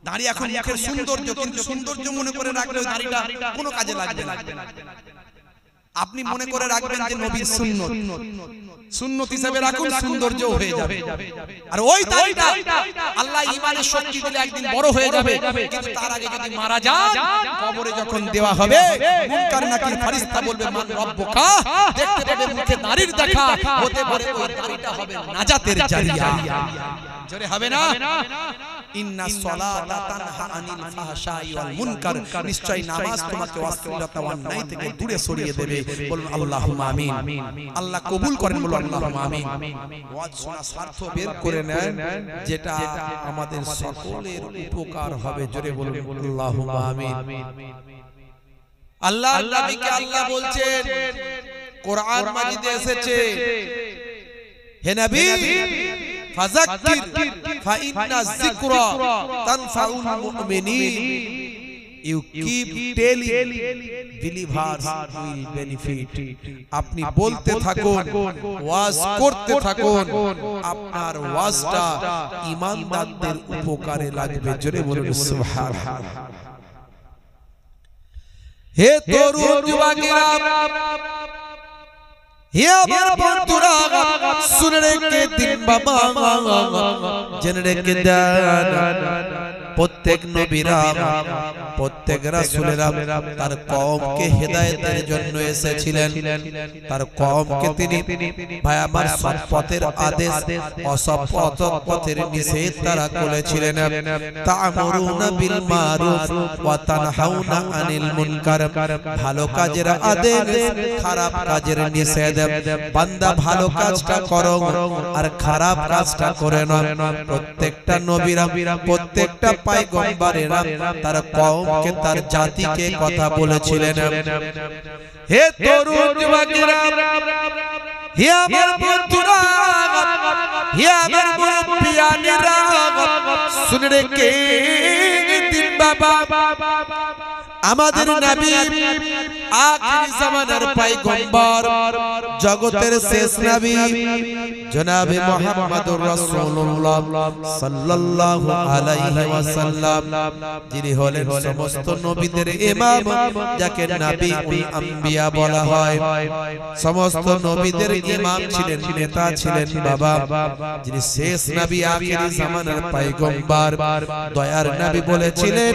দাড়ি এখন মুখের সৌন্দর্য কিন্তু সৌন্দর্য মনে করে রাখলে ওই দাড়িটা কোনো কাজে লাগবে না আপনি মনে করে রাখবেন যে নবীর সুন্নাত সুন্নাত হিসেবে রাখুন সৌন্দর্য হয়ে যাবে আর ওই দাড়িটা আল্লাহ ঈমানের শক্তি দিলে একদিন বড় হয়ে যাবে কিন্তু তার আগে যদি মারা যান কবরে যখন দেওয়া হবে মুনকার নাকির ফেরেশতা বলবে মান রব্বুকা দেখতে পাবে মুখে দাড়ির দেখা হতে পারে ওই দাড়িটা হবে নাজাতের জারিয়া জোরে হবে না ইন্না সলাতা তানহা আনিল ফাহশাই ওয়াল মুনকার নিশ্চয় নামাজ তোমাকে অশ্লীলতা ও অন্যায় থেকে দূরে সরিয়ে দেবে বলুন আল্লাহুম্মা আমিন আল্লাহ কবুল করেন বলুন আল্লাহুম্মা আমিন ওয়াজ শোনা স্বার্থ বের করে নেন যেটা আমাদের সকলের উপকার হবে জোরে বলুন আল্লাহুম্মা আমিন আল্লাহ নবীকে আল্লাহ বলছেন কোরআন মাজিদে এসেছে হে নবী ফাযাক্কির ফাইন্না যিকরা তানফাউল মুমিনিন। You keep telling, believers will benefit. আপনি বলতে থাকুন, ওয়াজ করতে থাকুন, আপনার ওয়াজটা ঈমানদারদের উপকারে লাগবে। জোরে বলুন সুবহানাল্লাহ। হে তরুণ যুবকেরা, হে আমার বন্ধুরা, শুনে রেখে দিন বাবা, জেনে রেখে দেন, প্রত্যেক নবীরা, প্রত্যেক রাসূলেরা তার কওমকে হেদায়েতের জন্য এসেছিলেন। তার কওমকে তিনি ভাই আমার সৎ পথের আদেশ, অসৎ পথের নিষেধ তারা করেছিলেন। তা'মুরুনা বিল মারুফ ওয়া তানহাউনা আনিল মুনকার। ভালো কাজের আদেশ, খারাপ কাজের নিষেধ। বান্দা ভালো কাজটা করো আর খারাপ কাজটা করে না। প্রত্যেকটা নবীরা, প্রত্যেকটা পয়গম্বরেরা তার কওমকে, তার জাতিকে কথা বলেছিলেন। হে তরুণ যুবকেরা, হে আমার বন্ধুরা, হে আমার মুরব্বিয়ানেরা, শুনে রেখে দিন বাবা, আমাদের নবী আখিরি জামানার পয়গম্বর, জগতের শেষ নবী জনাবে মুহাম্মদুর রাসূলুল্লাহ সাল্লাল্লাহু আলাইহি ওয়াসাল্লাম, যিনি হলেন সমস্ত নবীদের ইমাম, যাকে নবীউল আম্বিয়া বলা হয়। সমস্ত নবীদের ইমাম ছিলেন, নেতা ছিলেন বাবা, যিনি শেষ নবী, আখিরি জামানার পয়গম্বর। দয়ার নবী বলেছিলেন,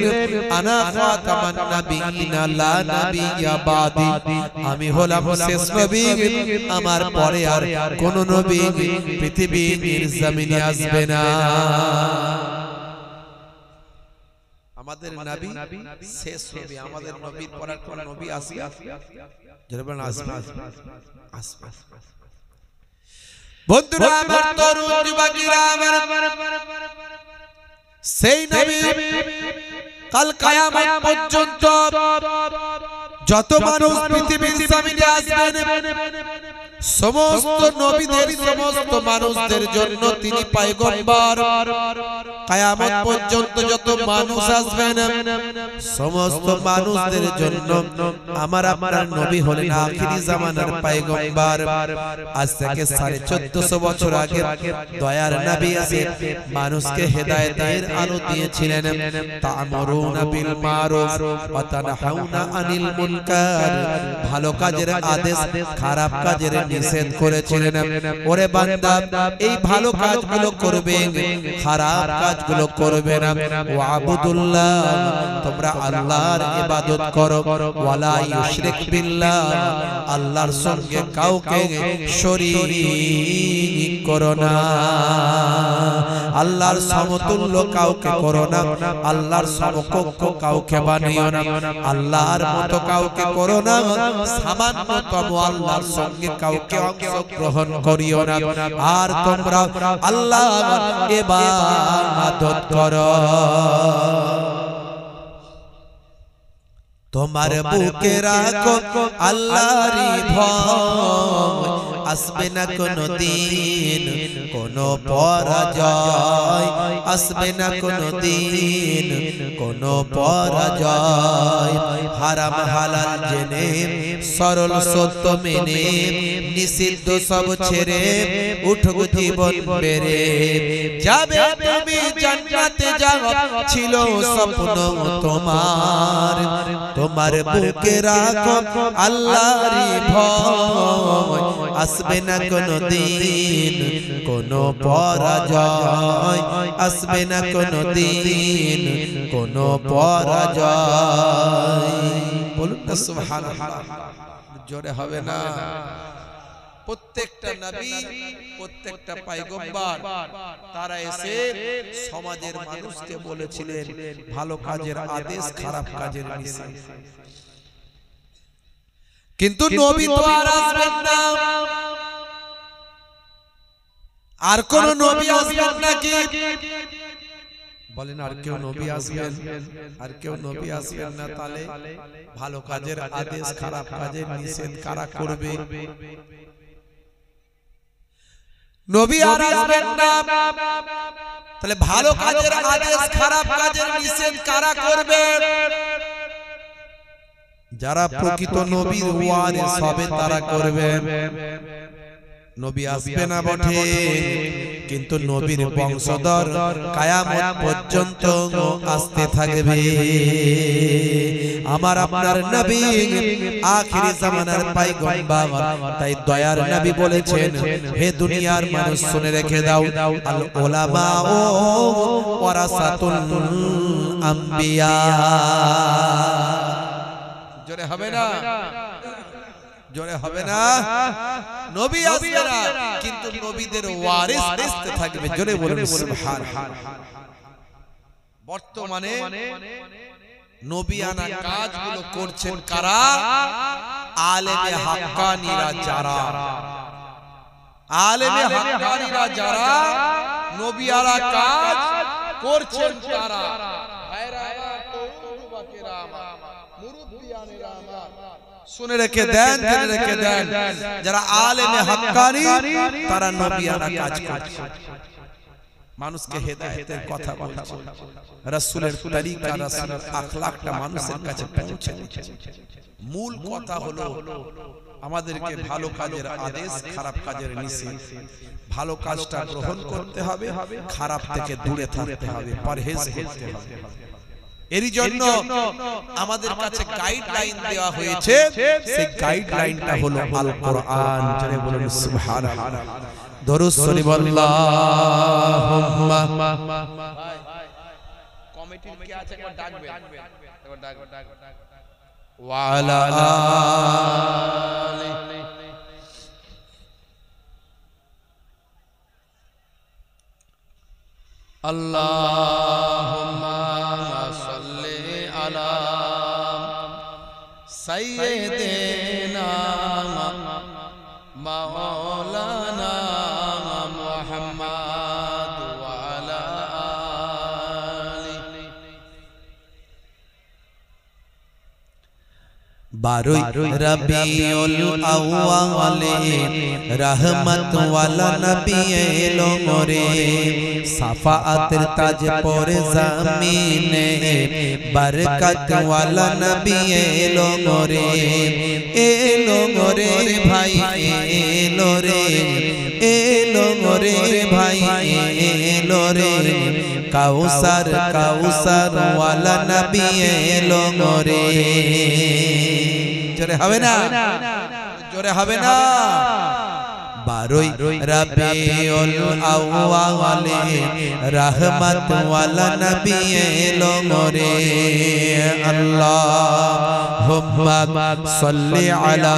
আনা খাতামান নবিয়িনা লা নাবিয়্যা বাদি। আমি হলাম শেষ নবী, আমার পরে আর কোন নবী পৃথিবীর জমিনে আসবে না। আমাদের নবী শেষ নবী, আমাদের নবীর পর আর কোন নবী আসবে? যেরকম আসবে আসবে। বন্ধুরা আমার, তরুণ যুবকেরা আমার, সেই নবী কাল কিয়ামত পর্যন্ত যত মানুষ পৃথিবীর জমিনে আসবেন, সমস্ত নবীদের, সমস্ত মানুষদের জন্য তিনি পয়গম্বর। কিয়ামত পর্যন্ত যত মানুষ আসবেন, সমস্ত মানুষদের জন্য আমার আপনার নবী হলেন আখিরি জামানার পয়গম্বর। আজ থেকে 1450 বছর আগে দয়ার নবী এসে মানুষকে হেদায়েতের আলো দিয়েছিলেন। তা'মুরুনা বিল মারুফ ওয়া তানহাউনা আনিল মুনকার। ভালো কাজের আদেশ, খারাপ কাজের নিষেধ করেছিলেন। ওরে বান্দা, এই ভালো কাজগুলো করবে, খারাপ কাজগুলো করবে না। ওয়াবুদুল্লাহ, তোমরা আল্লাহর ইবাদত করো। ওয়ালা ইউশরিক বিল্লাহ, আল্লাহর সঙ্গে কাউকে শরীক করো না। আল্লাহর সমতুল্য কাউকে করো না, আল্লাহর সমকক্ষ কাউকে বানিও না, আল্লাহর মতো কাউকে করো না, সামান্যতম আল্লাহর সঙ্গে কাউকে অংশগ্রহণ করিও না। আর তোমরা আল্লাহর ইবাদত করো। তোমার বুকে রাখো আল্লাহরই ভয়, আসবে না কোনো দিন কোনো পরাজয়, আসবে না কোনো দিন কোনো পরাজয়। হারাম হালাল জেনে, সরল সত্য মেনে, নিষিদ্ধ সব ছেড়ে উঠো জীবন বেড়ে যাবে তুমি জান্নাতে যাও, ছিল স্বপ্ন তোমার। তোমার বুকে রাখো আল্লাহরই ভয়, আসবে না কোনো দিন কোনো পরাজয়, আসবে না কোনো দিন কোনো পরাজয়। বলুন না সুবহানাল্লাহ, জোরে হবে না? প্রত্যেকটা নবী, প্রত্যেকটা পয়গম্বর তারা এসে সমাজের মানুষকে বলেছিলেন ভালো কাজের আদেশ, খারাপ কাজের নিষেধ। কিন্তু নবী তো আর আসবেন না, আর কোন নবী আসবেন নাকি? বলেন, আর কেউ নবী আসবেন? আর কেউ নবী আসবেন না। তাহলে ভালো কাজের আদেশ, খারাপ কাজের নিষেধ কারা করবে? নবী আর আসবেন না। তাহলে ভালো কাজের আদেশ খারাপ কাজের নিষেধ কারা করবে? যারা প্রকৃত নবীর ওয়ারিস হবে তারা করবে। নবী আসবে না বটে, কিন্তু নবীর বংশধর কিয়ামত পর্যন্ত আসতে থাকবে। আমার আপনার নবী আখিরি জামানার পয়গম্বর, তাই দয়ার নবী বলেছেন, হে দুনিয়ার মানুষ শুনে রেখে দাও, আল উলামা ওয়ারাসাতুল আম্বিয়া। জোরে হবে না? জোরে হবে না? নবী আসবে না, কিন্তু নবীদের ওয়ারিস আসতে থাকবে। জোরে বলুন সুবহানাল্লাহ। বর্তমানে নবিয়ানা কাজগুলো করছেন কারা? আলেমে হাক্কানীরা যারা, আলেমে হাক্কানীরা যারা নবিয়ানা কাজ করছেন তারা। শুনে রেখে দেন, জেনে রেখে দেন, যারা আলেমে হাক্কানী তারা নবিয়ানা কাজ করছে, মানুষকে হেদায়েতের কথা বলছে, রাসূলের তরিকা রাসূলের আখলাকটা মানুষের কাছে পৌঁছে দিচ্ছে। মূল কথা হলো আমাদেরকে ভালো কাজের আদেশ, খারাপ কাজের নিষেধ। ভালো কাজটা গ্রহণ করতে হবে, খারাপ থেকে দূরে থাকতে হবে, পরহেজ করতে হবে। এরই জন্য আমাদের কাছে গাইডলাইন দেওয়া হয়েছে, সেই গাইডলাইনটা হলো আল কোরআন। জোরে বলুন সুবহানাল্লাহ। দরুদ শরীফ আল্লাহুম্মা। কমিটির কে আছে একবার ডাকবেন, একবার ডাকবেন। ওয়া আলা আলি। আল্লাহুম্মা সাল্লি আলা সাইয়্যিদিনা মাওলানা মুহাম্মদ ওয়া আলা আলি। 12 রবিউল আউয়ালে রহমত ওয়ালা নবী এলো মোরে, সাফাআতের তাজ পরে জামিনে, বরকত ওয়ালা নবী এলো মোরে। এলো মোরে ভাই এলো রে, এলো মোরে ভাই এলো রে, কাউসার কাউসার ওয়ালা নবী এলো মোরে। জোরে হবে না? জোরে হবে না? 12 রবিউল আউয়ালে রহমত ওয়ালা নবী এলো মোরে। আল্লাহুম্মা সাল্লি আলা।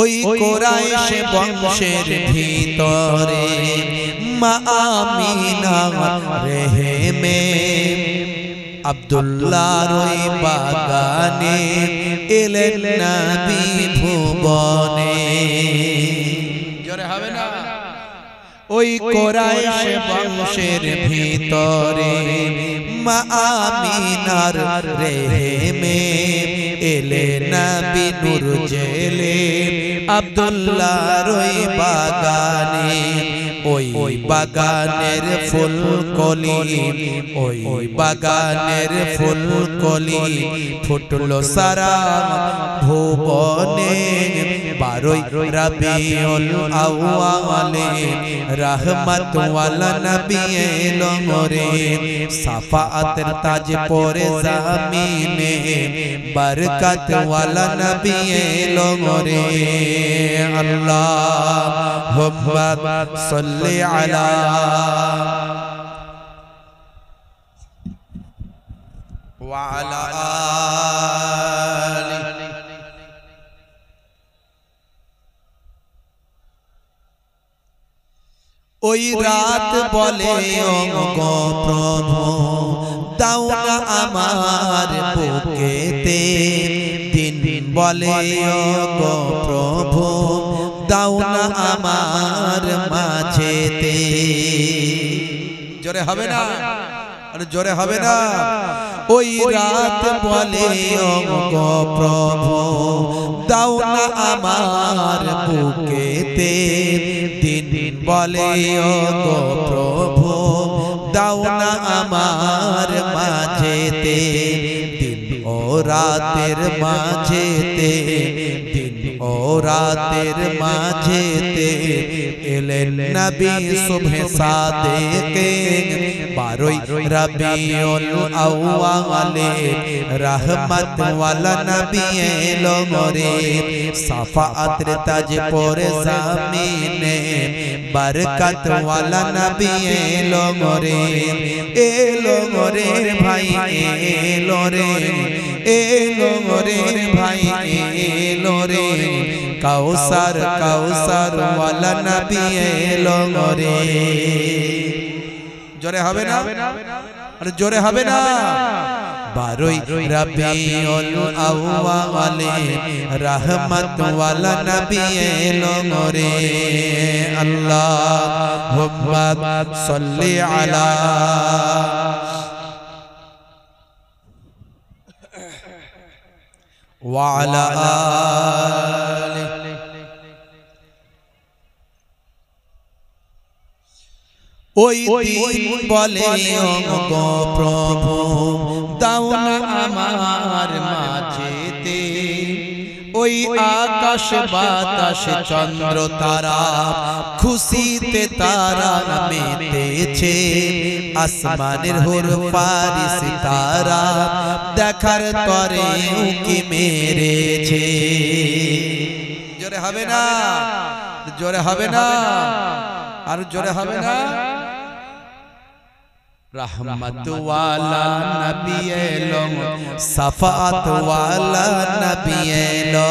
ওই কুরাইশ বংশের ভিতরে মা আমিনা রেহেমে, আব্দুল্লাহর ওই বাগানে এলেন নবী ভুবনে। জোরে হবে না? ওই কুরাইশ বংশের ভিতরে মা আমিনার রেহেমে এলেন নবী নূর জেলে, আব্দুল্লাহর ওই বাগানে। ওই বাগানের ফুল কলি, ওই বাগানের ফুল কলি ফুটলো সারা ভুবনে। 12 রবিউল আউয়ালে রহমত ওয়ালা নবী এলো মোরে, সাফাআতের তাজ পরে জামিনে, বরকত ওয়ালা নবী এলো মোরে। আল্লাহুম্মা সাল্লি আলা। ওয়া আলা আলি। ওই রাত বলে ও গো প্রভু দাও না আমার বুকেতে, দিন বলে ও গো প্রভু দাও না আমার মাঝেতে। হবে না আরে জোরে হবে না ওই রাত বলে ওগো প্রভু দাও না আমার বুকেতে দিন বলে ওগো প্রভু দাও না আমার মাঝেতে দিন ও রাতের মাঝেতে দিন ও রাতের মাঝেতে এলেন নবী সুবহ সাদেকে 12 রবিউল আউয়ালে রহমত ওয়ালা নবী এলো মোরে সাফাআতের তাজ পরে জামিনে বরকত ওয়ালা নবী এলো মোরে ভাই এলো রে ভাই এলো রে কাউসার ওয়ালা নবী এলো রে জোরে হবে না আরে জোরে হবে না 12 রবিউল আউয়ালে রহমত ওয়ালা নবী এলো রে আল্লাহুম্মা সাল্লি আলা ওয়া আলা আলি ওই দিন বলে ওগো প্রভু দাও না আমার মাঝেতে ওই আকাশ বাতাস চন্দ্র তারা খুশিতে তারা মেতেছে আসমানের হুর ফারিস তারা দেখার তরে উকি মেরেছে জোরে হবে না জোরে হবে না আর জোরে হবে না रहमत वाला नबी एलो सफात वाला नबी एलो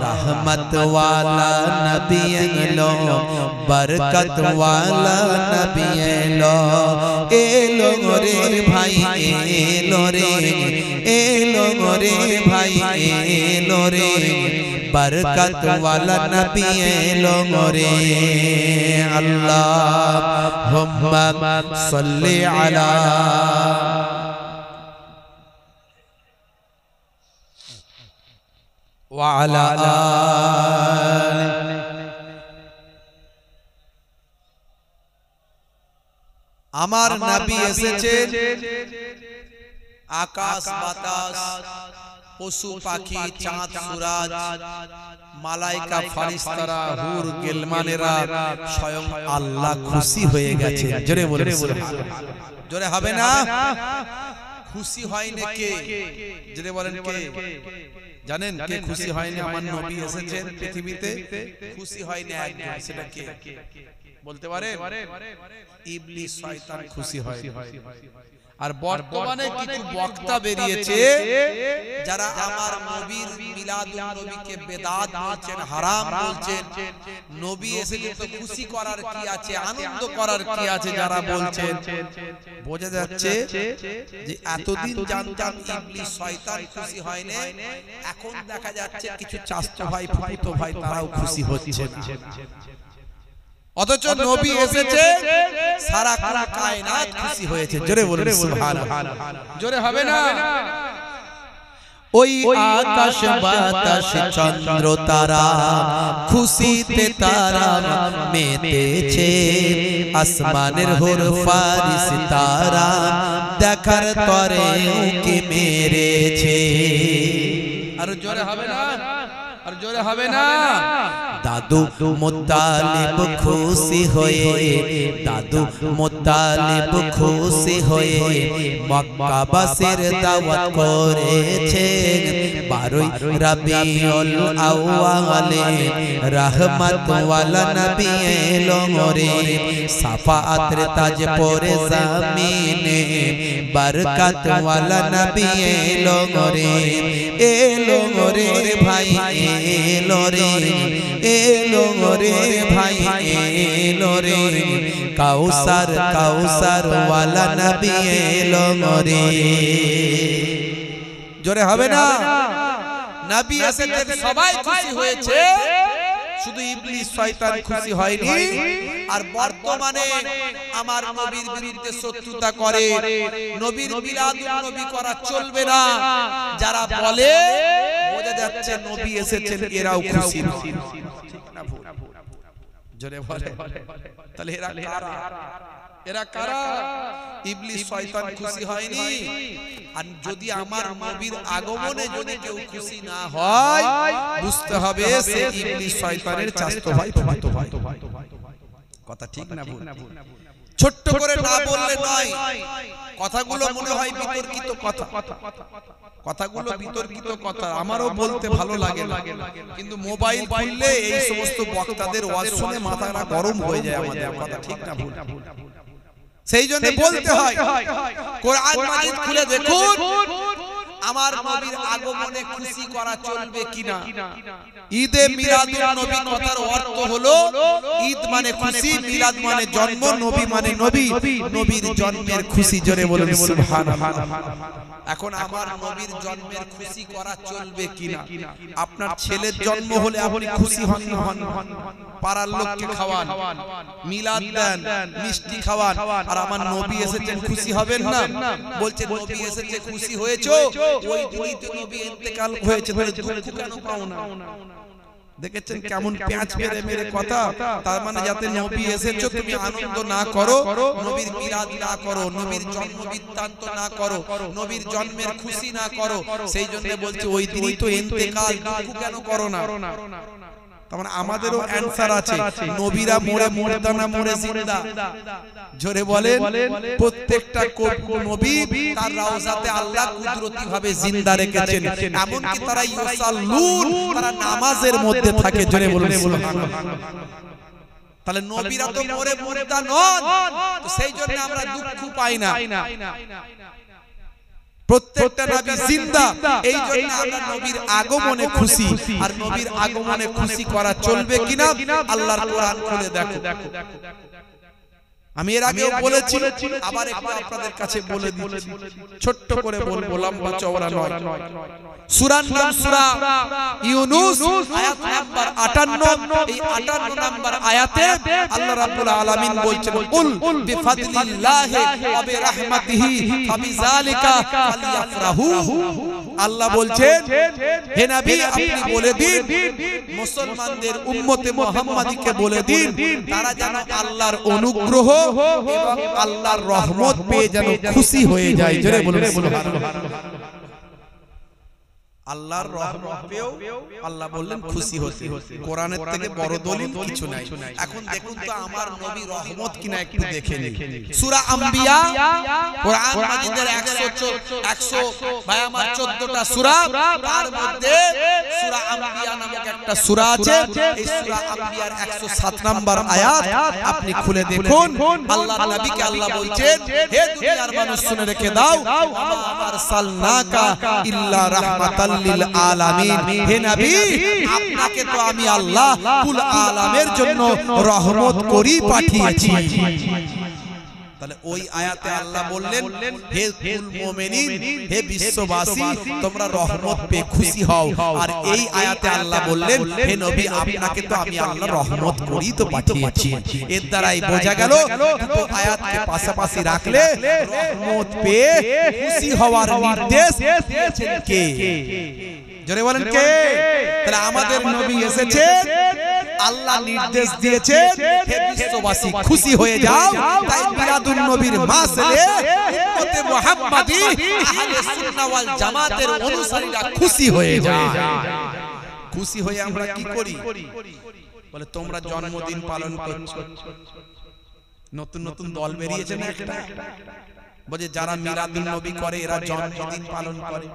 रहमत वाला नबी एलो बरकत वाला नबी एलो रे भाई एलो रे भाई एलो रे बरकत वाला नबी एलो रे अल्लाहुम्मा सल्ली अला व अला आलि আমার নবী এসেছেন আকাশ বাতাস পশু পাখি চাঁদ সূরজ মালায়েকা ফেরেশতারা হুর গিলমানেরা স্বয়ং আল্লাহ খুশি হয়ে গেছে জোরে বলেন সুবহানাল্লাহ জোরে হবে না খুশি হয়নি কে জোরে বলেন কে জানেন কে খুশি হয়নি আমার নবী এসেছেন পৃথিবীতে খুশি হয়নি একজন সেটা কে বলতে পারে ইবলিস শয়তান খুশি হয় আর বর্তমানে কিছু বক্তা বেরিয়েছে যারা আমার নবীর মিলাদুন নবীকে বেদাত বলছেন হারাম বলছেন নবী এসেছে তো খুশি করার কি আছে আনন্দ করার কি আছে যারা বলছেন বোঝা যাচ্ছে যে এতদিন জানতাম ইবলিস শয়তান খুশি হয়নি এখন দেখা যাচ্ছে কিছু চাচা ভাই ফুফুতো ভাই তারাও খুশি হচ্ছে না অথচ নবী এসেছে সারা কায়নাত খুশি হয়েছে জোরে বলুন সুবহানাল্লাহ জোরে হবে না ওই আকাশ বাতাস চন্দ্র তারা খুশিতে তারা মেতেছে আসমানের হুর ফারিস তারা দেখার তরে উকি মেরেছে আর জোরে হবে না আর জোরে হবে না দাদু মুত্তালিব খুশি হয়ে দাদু মুত্তালিব খুশি হয়ে মক্কাবাসীর দাওয়াত করেছে 12 রবিউল আউয়ালে রহমত ওয়ালা নবী এলো রে সাফাআতের তাজ পরে জামিনে বরকত ওয়ালা নবী এলো রে ভাই এলো রে ভাই এলো রে কাউসার ওয়ালা নবী এলো রে জোরে হবে না নবী এসেছেন সবাই খুশি হয়েছে শুধু ইবলিস শয়তান খুশি হয়নি, আর বর্তমানে আমার নবীর বিরুদ্ধে শত্রুতা করে, নবীর মিলাদুন নবী করা চলবে না যারা বলে, বোঝা যাচ্ছে নবী এসেছেন এরাও খুশি না। ঠিক না ভুল? জোরে বলে। তাহলে এরা কারা? এরা কারা? ইবলিস শয়তান খুশি হয়নি। আর যদি আমার নবীর আগমনে যদি কেউ খুশি না হয়, বুঝতে হবে সে ইবলিস শয়তানের চাচাতো ভাই, ফুফাতো ভাই। কথা ঠিক না ভুল? ছোট্ট করে না বললে নয়, কথাগুলো মনে হয় বিতর্কিত কথা, কথাগুলো বিতর্কিত কথা, আমারও বলতে ভালো লাগে না, কিন্তু মোবাইল খুললে এই সমস্ত বক্তাদের ওয়াজ শুনে মাথাটা গরম হয়ে যায় আমাদের। কথা ঠিক না ভুল? সেই জন্য বলতে হয়, কোরআন মাজিদ খুলে দেখুন, আমার নবীর আগমনে খুশি করা চলবে কিনা। ঈদে মিলাদুন নবী কথার অর্থ হলো ঈদ মানে খুশি, মিলাদ মানে জন্ম, নবী মানে নবী, নবীর জন্মের খুশি। জোরে বলুন সুবহানাল্লাহ। এখন আমার নবীর জন্মের খুশি করা চলবে কিনা। আপনার ছেলের জন্ম হলে আপনি খুশি হন না হন? পাড়ার লোককে খাওয়ান, মিলাদ দেন, মিষ্টি খাওয়ান, আর আমার নবী এসেছেন খুশি হবেন না? বলছে নবী এসেছে খুশি হয়েছো, ওই দিনই তো নবী ইন্তেকাল হয়েছে, তাহলে দুঃখ কেন পাও না? দেখেছেন কেমন পেঁচ মেরে মেরে কথা। তার মানে যাতে নবী এসেছো তুমি আনন্দ না করো, নবীর মিলাদ না করো, নবীর জন্ম বৃত্তান্ত না করো, নবীর জন্মের খুশি না করো, সেই জন্য বলছে ওই দিনই তো ইন্তেকাল, দুঃখ কেন করো না? তার মানে আমাদেরও অ্যানসার আছে, নবীরা মরে মরদা না মরে জিন্দা। জোরে বলেন। প্রত্যেকটা নবী তার রওজাতে আল্লাহ কুদরতি ভাবে জিন্দা রেখেছেন, এমনকি তারা ইউসাল্লুন, তারা নামাজের মধ্যে থাকে। জোরে বলুন সুবহানাল্লাহ। তাহলে নবীরা তো মরে মরদা নন, তো সেই জন্য আমরা দুঃখ পাই না। প্রত্যেকটা নবী জিন্দা, এই জন্য আমরা নবীর আগমনে খুশি। আর নবীর আগমনে খুশি করা চলবে কিনা আল্লাহর কোরআন খুলে দেখো। আমি এর আগেও বলেছি, আবার একটু আপনাদের কাছে বলে দিচ্ছি, ছোট্ট করে বলবো, লম্বা চওড়া নয়। সূরার নাম সূরা ইউনূস, আয়াত নাম্বার 58। এই 58 নাম্বার আয়াতে আল্লাহ রাব্বুল আলামিন বলছেন, কুল বিফাদলিল্লাহি ওয়া বিরাহমাতিহি ফাবিযালিকা ফালইফরাহু। আল্লাহ বলছেন, হে নবী আপনি বলে দিন, মুসলমানদের উম্মতে মুহাম্মাদীকে বলে দিন, তারা যেন আল্লাহর অনুগ্রহ এবং আল্লাহর রহমত পেয়ে যেন খুশি হয়ে যায়। জোরে বলুন সুবহানাল্লাহ। আল্লাহর রহমত পেও আল্লাহ বললেন খুশি হতে। কোরআনের থেকে বড় দলিল কিছু নাই। এখন দেখুন তো আমার নবী রহমত কিনা একটু দেখে নিন। সূরা আম্বিয়া, কোরআন মাজিদের 114টা সূরা, তার মধ্যে সূরা আম্বিয়া নামক একটা সূরা আছে। এই সূরা আম্বিয়ার 107 নাম্বার আয়াত আপনি খুলে দেখুন। আল্লাহর নবীকে আল্লাহ বলছেন, হে দুনিয়ার মানুষ শুনে রেখে দাও, আরসালনাকা ইল্লা রাহমাতাল লিল আলামিন। হে নবী আপনাকে তো আমি আল্লাহ কুল আলামের জন্য রহমত করি পাঠিয়েছি। তাহলে ওই আয়াতে আল্লাহ বললেন, হে কুল মুমিনিন, হে বিশ্ববাসী, তোমরা রহমত পেয়ে খুশি হও। আর এই আয়াতে আল্লাহ বললেন, হে নবী আপনাকে তো আমি আল্লাহ রহমত করি তো পাঠিয়েছি। এর দ্বারাই বোঝা গেল দুটো আয়াতকে পাশাপাশি রাখলে রহমত পেয়ে খুশি হওয়ার নির্দেশ দিয়েছেন কে? জোরে বলেন কে? তাহলে আমাদের নবী এসেছেন, আল্লাহ নির্দেশ দিয়েছেন, হে বিশ্ববাসী খুশি হয়ে যাও। তাই মিলাদুন নবীর মাসে উম্মতে মুহাম্মাদী আহলে সুন্নাহ ওয়াল জামাতের অনুসারীরা খুশি হয়ে যায়। খুশি হয়ে আমরা কি করি? বলে তোমরা জন্মদিন পালন করছো। নতুন নতুন দল বেরিয়েছে না একটা, বলে যারা মিলাদুন নবী করে এরা জন্মদিন পালন করে।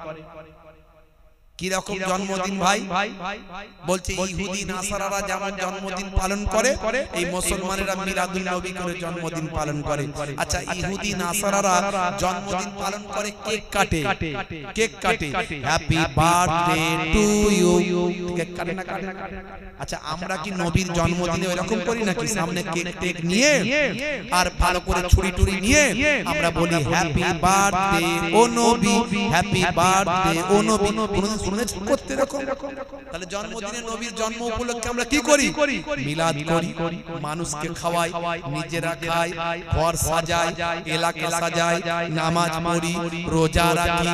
কি রকম জন্মদিন ভাই? বলছে ইহুদি নাসারারা যেমন জন্মদিন পালন করে, এই মুসলমানেরা মিলাদুন নবী করে জন্মদিন পালন করে। আচ্ছা ইহুদি নাসারারা জন্মদিন পালন করে কেক কাটে, কেক কাটে, happy birthday to you, cake কাটে না কাটে? আচ্ছা আমরা কি নবীর জন্মদিনে এরকম করি নাকি? সামনে কেক টেক নিয়ে আর ভালো করে ছুরি টুরি নিয়ে আমরা বলি হ্যাপি বার্থডে ও নবী, হ্যাপি বার্থডে ও নবী। শুনেছেন করতে এরকম? তাহলে জন্মদিনে নবীর জন্ম উপলক্ষে আমরা কি করি? মিলাদ করি, মানুষকে খাওয়াই, নিজেরা খাই, ঘর সাজাই, এলাকা সাজাই, নামাজ পড়ি, রোজা রাখি,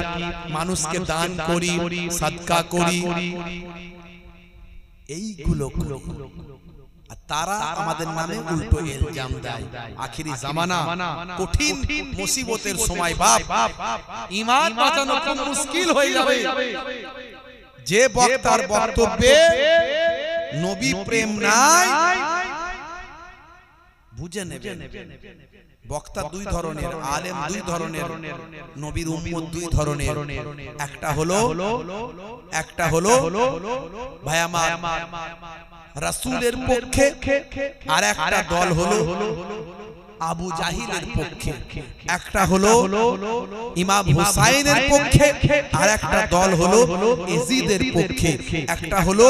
মানুষকে দান করি, সাদকা করি, এইগুলো আর তারা আমাদের নামে উল্টো ইলজাম দেয়। আখিরি জামানা, কঠিন মুসিবতের সময় বাপ ঈমান বাঁচানো খুব মুশকিল হয়ে যাবে। যে বক্তার বক্তব্যে নবী প্রেম নাই, বুঝে নেবেন বক্তা দুই ধরনের, আলেম দুই ধরনের, নবীর উম্মত দুই ধরনের। একটা হলো ভাই আমার রাসূলের পক্ষে, আর একটা দল হলো আবু জাহিলের পক্ষে। একটা হলো ইমাম হুসাইনের পক্ষে, আর একটা দল হলো ইয়াজিদের পক্ষে। একটা হলো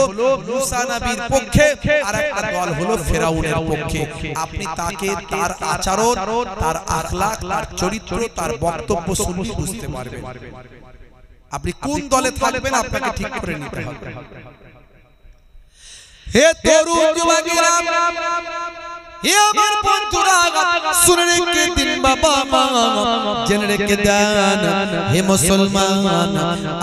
মুসা নবীর পক্ষে, আর একটা দল হলো ফেরাউনের পক্ষে। আপনি তাকে, তার আচরণ, তার আখলাক, তার চরিত্র, তার বক্তব্য শুনলে বুঝতে পারবেন আপনি কোন দলে থাকবেন। আপনাকে ঠিক করে নিতে হবে। হে তরুণ যুবকেরা, হে আমার বন্ধুরা, শুনে রেখে দিন বাবা মা, জেনে রেখে দেন হে মুসলমান,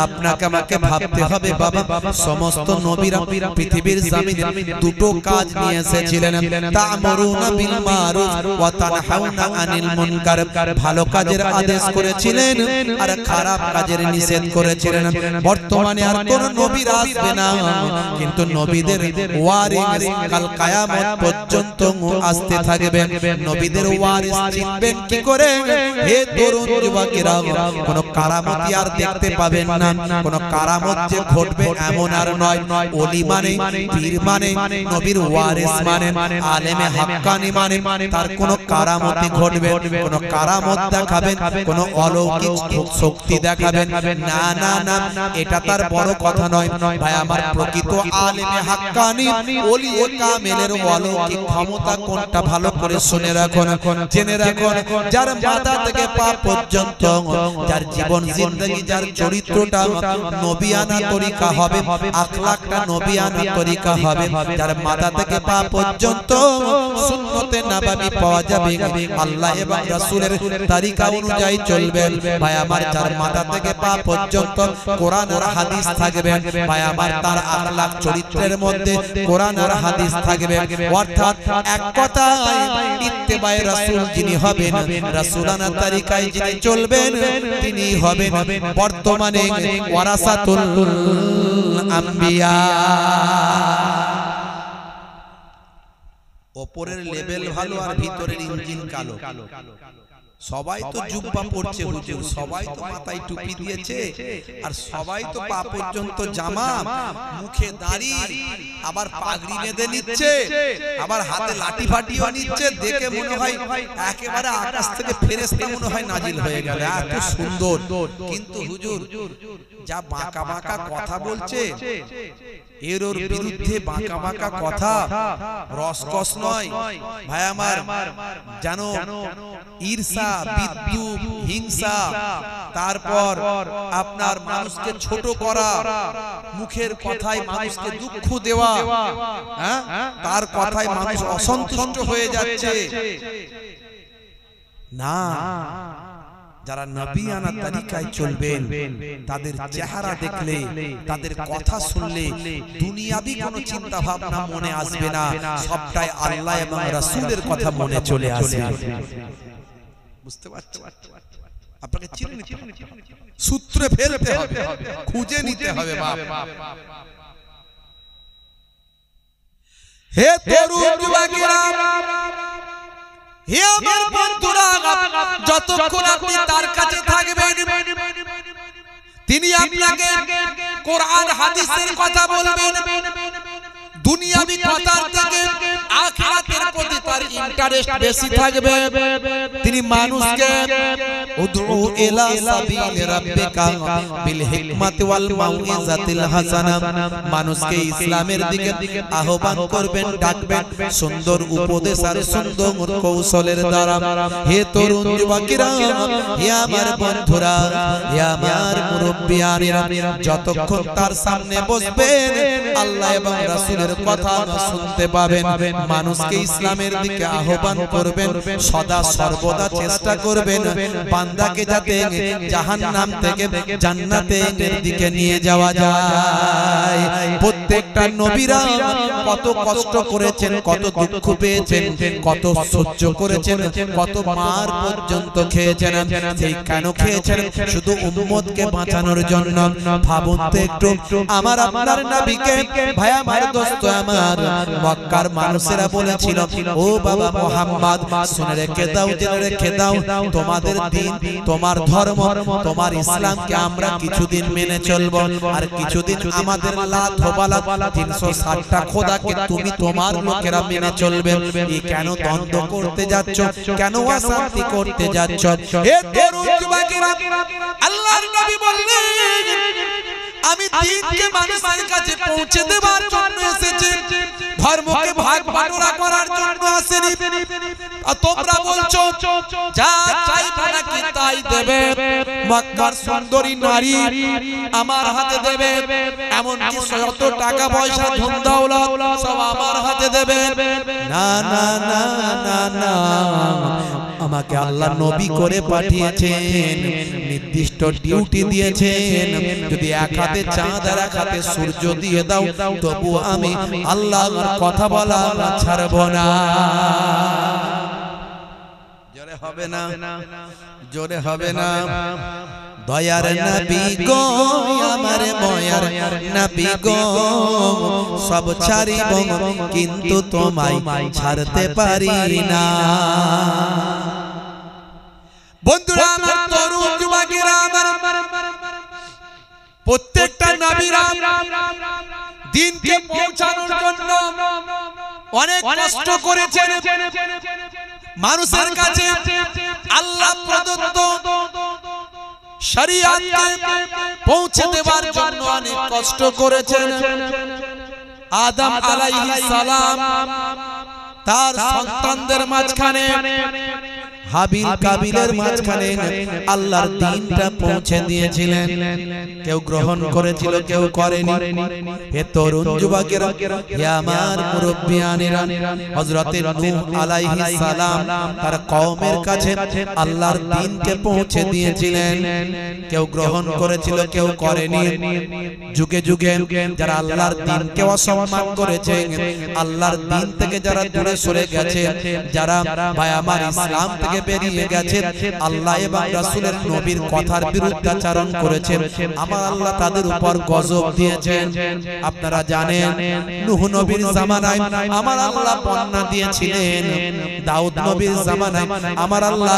আপনাকে আমাকে ভাবতে হবে বাবা, সমস্ত নবীরা পৃথিবীর জমিনে দুটো কাজ নিয়ে এসেছিলেন, তা'মুরুনা বিল মারুফ ওয়া তানহাউনা আনিল মুনকার। ভালো কাজের আদেশ করেছিলেন আর খারাপ কাজের নিষেধ করেছিলেন। বর্তমানে আর কোন নবী আসবে না, কিন্তু নবীদের ওয়ারিস কাল কিয়ামত পর্যন্ত আসতে থাকবেন। নবীদের ওয়ারিস চিনবেন কি করে? হে তরুণ যুবকেরা, কোন কারামতি আর দেখতে পাবেন না। কোন কারামত যে ঘটবে এমন আর নয়। ওলি মানে, পীর মানে, নবীর ওয়ারিস মানে, আলেমে হাক্কানি মানে, তার কোন কারামতি ঘটবে, কোন কারামত দেখাবেন, কোন অলৌকিক শক্তি দেখাবেন না, না না, এটা তার বড় কথা নয় ভাই আমার। প্রকৃত আলেমে হাক্কানি, ওলি কামেলের অলৌকিক ক্ষমতা কোনটা ভালো করে শুনে রাখুন, জেনে রাখুন। যার মাথা থেকে পা পর্যন্ত, যার জীবন জিন্দেগি, যার চরিত্রটা নবিয়ানা তরিকা হবে, আখলাকটা নবিয়ানা তরিকা হবে, যার মাথা থেকে পা পর্যন্ত সুন্নতে নববী পাওয়া যাবে, আল্লাহ এবং রাসূলের তরিকা অনুযায়ী চলবেন ভাই আমার। যার মাথা থেকে পা পর্যন্ত কোরআন আর হাদিস থাকবে ভাই আমার, তার আখলাক চরিত্রের মধ্যে কোরআন আর হাদিস থাকবে। অর্থাৎ এক কথায় ইত্তেবায়ে রাসূল যিনি হবেন, রাসূলানা তরিকায় যিনি চলবেন, তিনি হবেন বর্তমানে ওয়ারাসাতুল আম্বিয়া। উপরের লেভেল ভালো আর ভিতরের ইঞ্জিন কালো। সবাই তো জুব্বা পড়ছে হুজুর, সবাই তো মাথায় টুপি দিয়েছে, আর সবাই তো পা পর্যন্ত জামা, মুখে দাড়ি, আবার পাগড়ি বেঁধে নিচ্ছে, আবার হাতে লাঠি ফাটিও নিচ্ছে। দেখে মনে হয় একেবারে আকাশ থেকে ফেরেশতা মনে হয় নাজিল হয়ে গেল, এত সুন্দর। কিন্তু হুজুর যা বাঁকা বাঁকা কথা বলছে, এর ওর বিরুদ্ধে বাঁকা বাঁকা কথা, রসকস নয় ভাই আমার, জানো ঈর্ষা, বিদ্রুপ, হিংসা, তারপর আপনার মানুষকে ছোট করা, মুখের কথায় মানুষকে দুঃখ দেওয়া, তার কথায় মানুষ অসন্তুষ্ট হয়ে যাচ্ছে না। যারা নবিয়ানা তরিকায় চলবেন, তাদের চেহারা দেখলে, তাদের কথা শুনলে দুনিয়াবি কোনো চিন্তা ভাবনা মনে আসবে না, সবটাই আল্লাহ এবং রাসূলের কথা মনে চলে আসবে। বুঝতে পারছেন? আপনাকে চিনে নিতে হবে, সূত্রে ফেলতে হবে, খুঁজে নিতে হবে বাপ। হে তরুণ যুবকেরা, হে আমার বন্ধুরা, যতক্ষণ আপনি তার কাছে থাকবেন, তিনি আপনাকে কোরআন হাদিসের কথা বলবেন, দুনিয়াবি কথার থেকে আখিরাতের দুনিয়ার প্রতি তার ইন্টারেস্ট বেশি থাকবে। তিনি মানুষকে উদউ ইলা সাবিল রাব্বিকা বিল হিকমাতি ওয়াল মাউইজাতিল হাসানা, মানুষকে ইসলামের দিকে আহ্বান করবেন, ডাকবেন সুন্দর উপদেশ আর সুন্দর কৌশলের দ্বারা। হে তরুণ যুবকেরা, হে আমার বন্ধুরা, হে আমার মুরব্বিয়ানেরা, যতক্ষণ তার সামনে বসবেন আল্লাহ এবং রাসূলের কথা শুনতে পাবেন, মানুষকে ইসলামের দিকে আহ্বান করবেন, সদা সর্বদা চেষ্টা করবেন বান্দাকে যাতে জাহান্নাম থেকে জান্নাতের দিকে নিয়ে যাওয়া যায়। প্রত্যেকটা নবীরা কত কষ্ট করেছেন, কত দুঃখ পেয়েছেন, কত সহ্য করেছেন, কত মার পর্যন্ত খেয়েছেন। সেই কেন খেয়েছেন? শুধু উম্মতকে বাঁচানোর জন্য। ভাবুন তো একটু, আমার আপনার নবীকে, ভাই আমার দোস্ত আমার, মক্কার মানুষেরা বলেছিল, ও বাবা মুহাম্মদ শুনে রেখে দাও, জেনে রেখে দাও, তোমাদের দিন, তোমার ধর্ম, তোমার ইসলামকে আমরা কিছুদিন মেনে চলবো, আর কিছুদিন আমাদের লাত হবালাত 360টা খোদাকে তুমি তোমার লোকেরা মেনে চলবে। এই কেন দ্বন্দ্ব করতে যাচ্ছ? কেন অশান্তি করতে যাচ্ছ? হে তরুণ যুবকেরা, আল্লাহর নবী বললেন, আমি দ্বীনকে মানুষের কাছে পৌঁছে দেবার জন্য এসেছি, ধর্মকে ভাগ বাটোয়ারা করার জন্য আসেনি। আর তোমরা বলছো যা চাইবে নাকি তাই দেবে, মক্কার সুন্দরী নারী আমার হাতে দেবে, এমনকি যত টাকা পয়সা ধন দৌলত সব আমার হাতে দেবে। না না না না না, আমাকে আল্লাহ নবী করে পাঠিয়েছেন, নির্দিষ্ট ডিউটি দিয়েছেন, যদি এক হাতে চাঁদ আর এক হাতে সূর্য দিয়ে দাও তবু আমি আল্লাহর কথা বলা ছাড়ব না। জোরে হবে না, জোরে হবে না। দয়ার নবী গো, আমার ময়ার নবী গো, সব ছাড়িব কিন্তু তোমায় ছাড়তে পারি না। বন্ধুরা আমার, তরুণ যুবকেরা আমার, প্রত্যেকটা নবীরা দ্বীনকে পৌঁছানোর জন্য অনেক কষ্ট করেছেন, মানুষের কাছে আল্লাহ প্রদত্ত শরীয়তকে পৌঁছে দেওয়ার জন্য অনেক কষ্ট করেছেন। আদম আলাইহিস সালাম তার সন্তানদের মাঝখানে, হাবিল কাবিলের মাঝখানে আল্লাহর দ্বীনটা পৌঁছে দিয়েছিলেন। কেউ গ্রহণ করেছিল, কেউ করেনি। হে তরুণ যুবকেরা, হে আমার মুরব্বিয়ানেরা, হযরতে নূহ আলাইহিস সালাম তার কওমের কাছে আল্লাহর দ্বীনকে পৌঁছে দিয়েছিলেন। কেউ গ্রহণ করেছিল, কেউ করেনি। যুগে যুগে যারা আল্লাহর দ্বীনকে অসম্মান করেছে, আল্লাহর দ্বীন থেকে যারা দূরে সরে গেছে, যারা ভাই আমার ইসলাম থেকে বেরিয়ে গেছে, আল্লাহ এবং রাসূলের নবীর কথার বিরুদ্ধাচরণ করেছে, আমার আল্লাহ তাদের উপর গজব দিয়েছেন। আপনারা জানেন নূহ নবীর জামানায় আমার আল্লাহ বন্যা দিয়েছিলেন, দাউদ নবীর জামানায় আমার আল্লাহ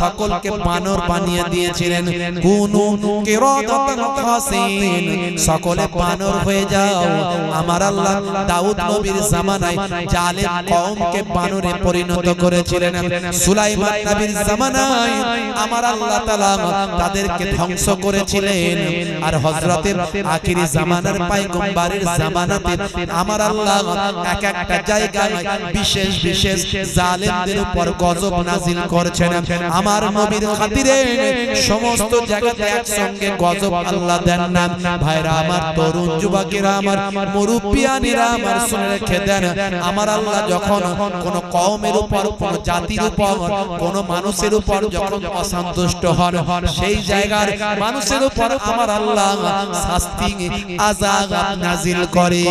সকলকে বানর বানিয়ে দিয়েছিলেন। কুনু কিরাদাতান খাসিন, সকলে বানর হয়ে যাও। আমার আল্লাহ দাউদ নবীর জামানায় জালেম কওমকে বানরে পরিণত করেছিলেন। সুলাইমান নবীর জামানায় আমার আল্লাহ তাআলা তাদেরকে ধ্বংস করেছিলেন। আর হযরতে আখিরি জামানার পয়গম্বরের জামানাতে আমার আল্লাহ এক একটা জায়গায় বিশেষ বিশেষ জালেমদের উপর গজব নাজিল করেছেন। আমার নবীর খাতিরে সমস্ত জায়গাতে একসঙ্গে গজব আল্লাহ দেন না। ভাইরা আমার, তরুণ যুবকেরা আমার, মুরব্বিয়ানেরা আমার, শুনে রেখে দেন, আমার আল্লাহ যখন কোন কওমের উপর, কোন জাতির উপর, কোন মানুষের উপর যখন অসন্তুষ্ট হন, সেই জায়গার মানুষের উপর আমার আল্লাহ শাস্তি আযাব নাজিল করে।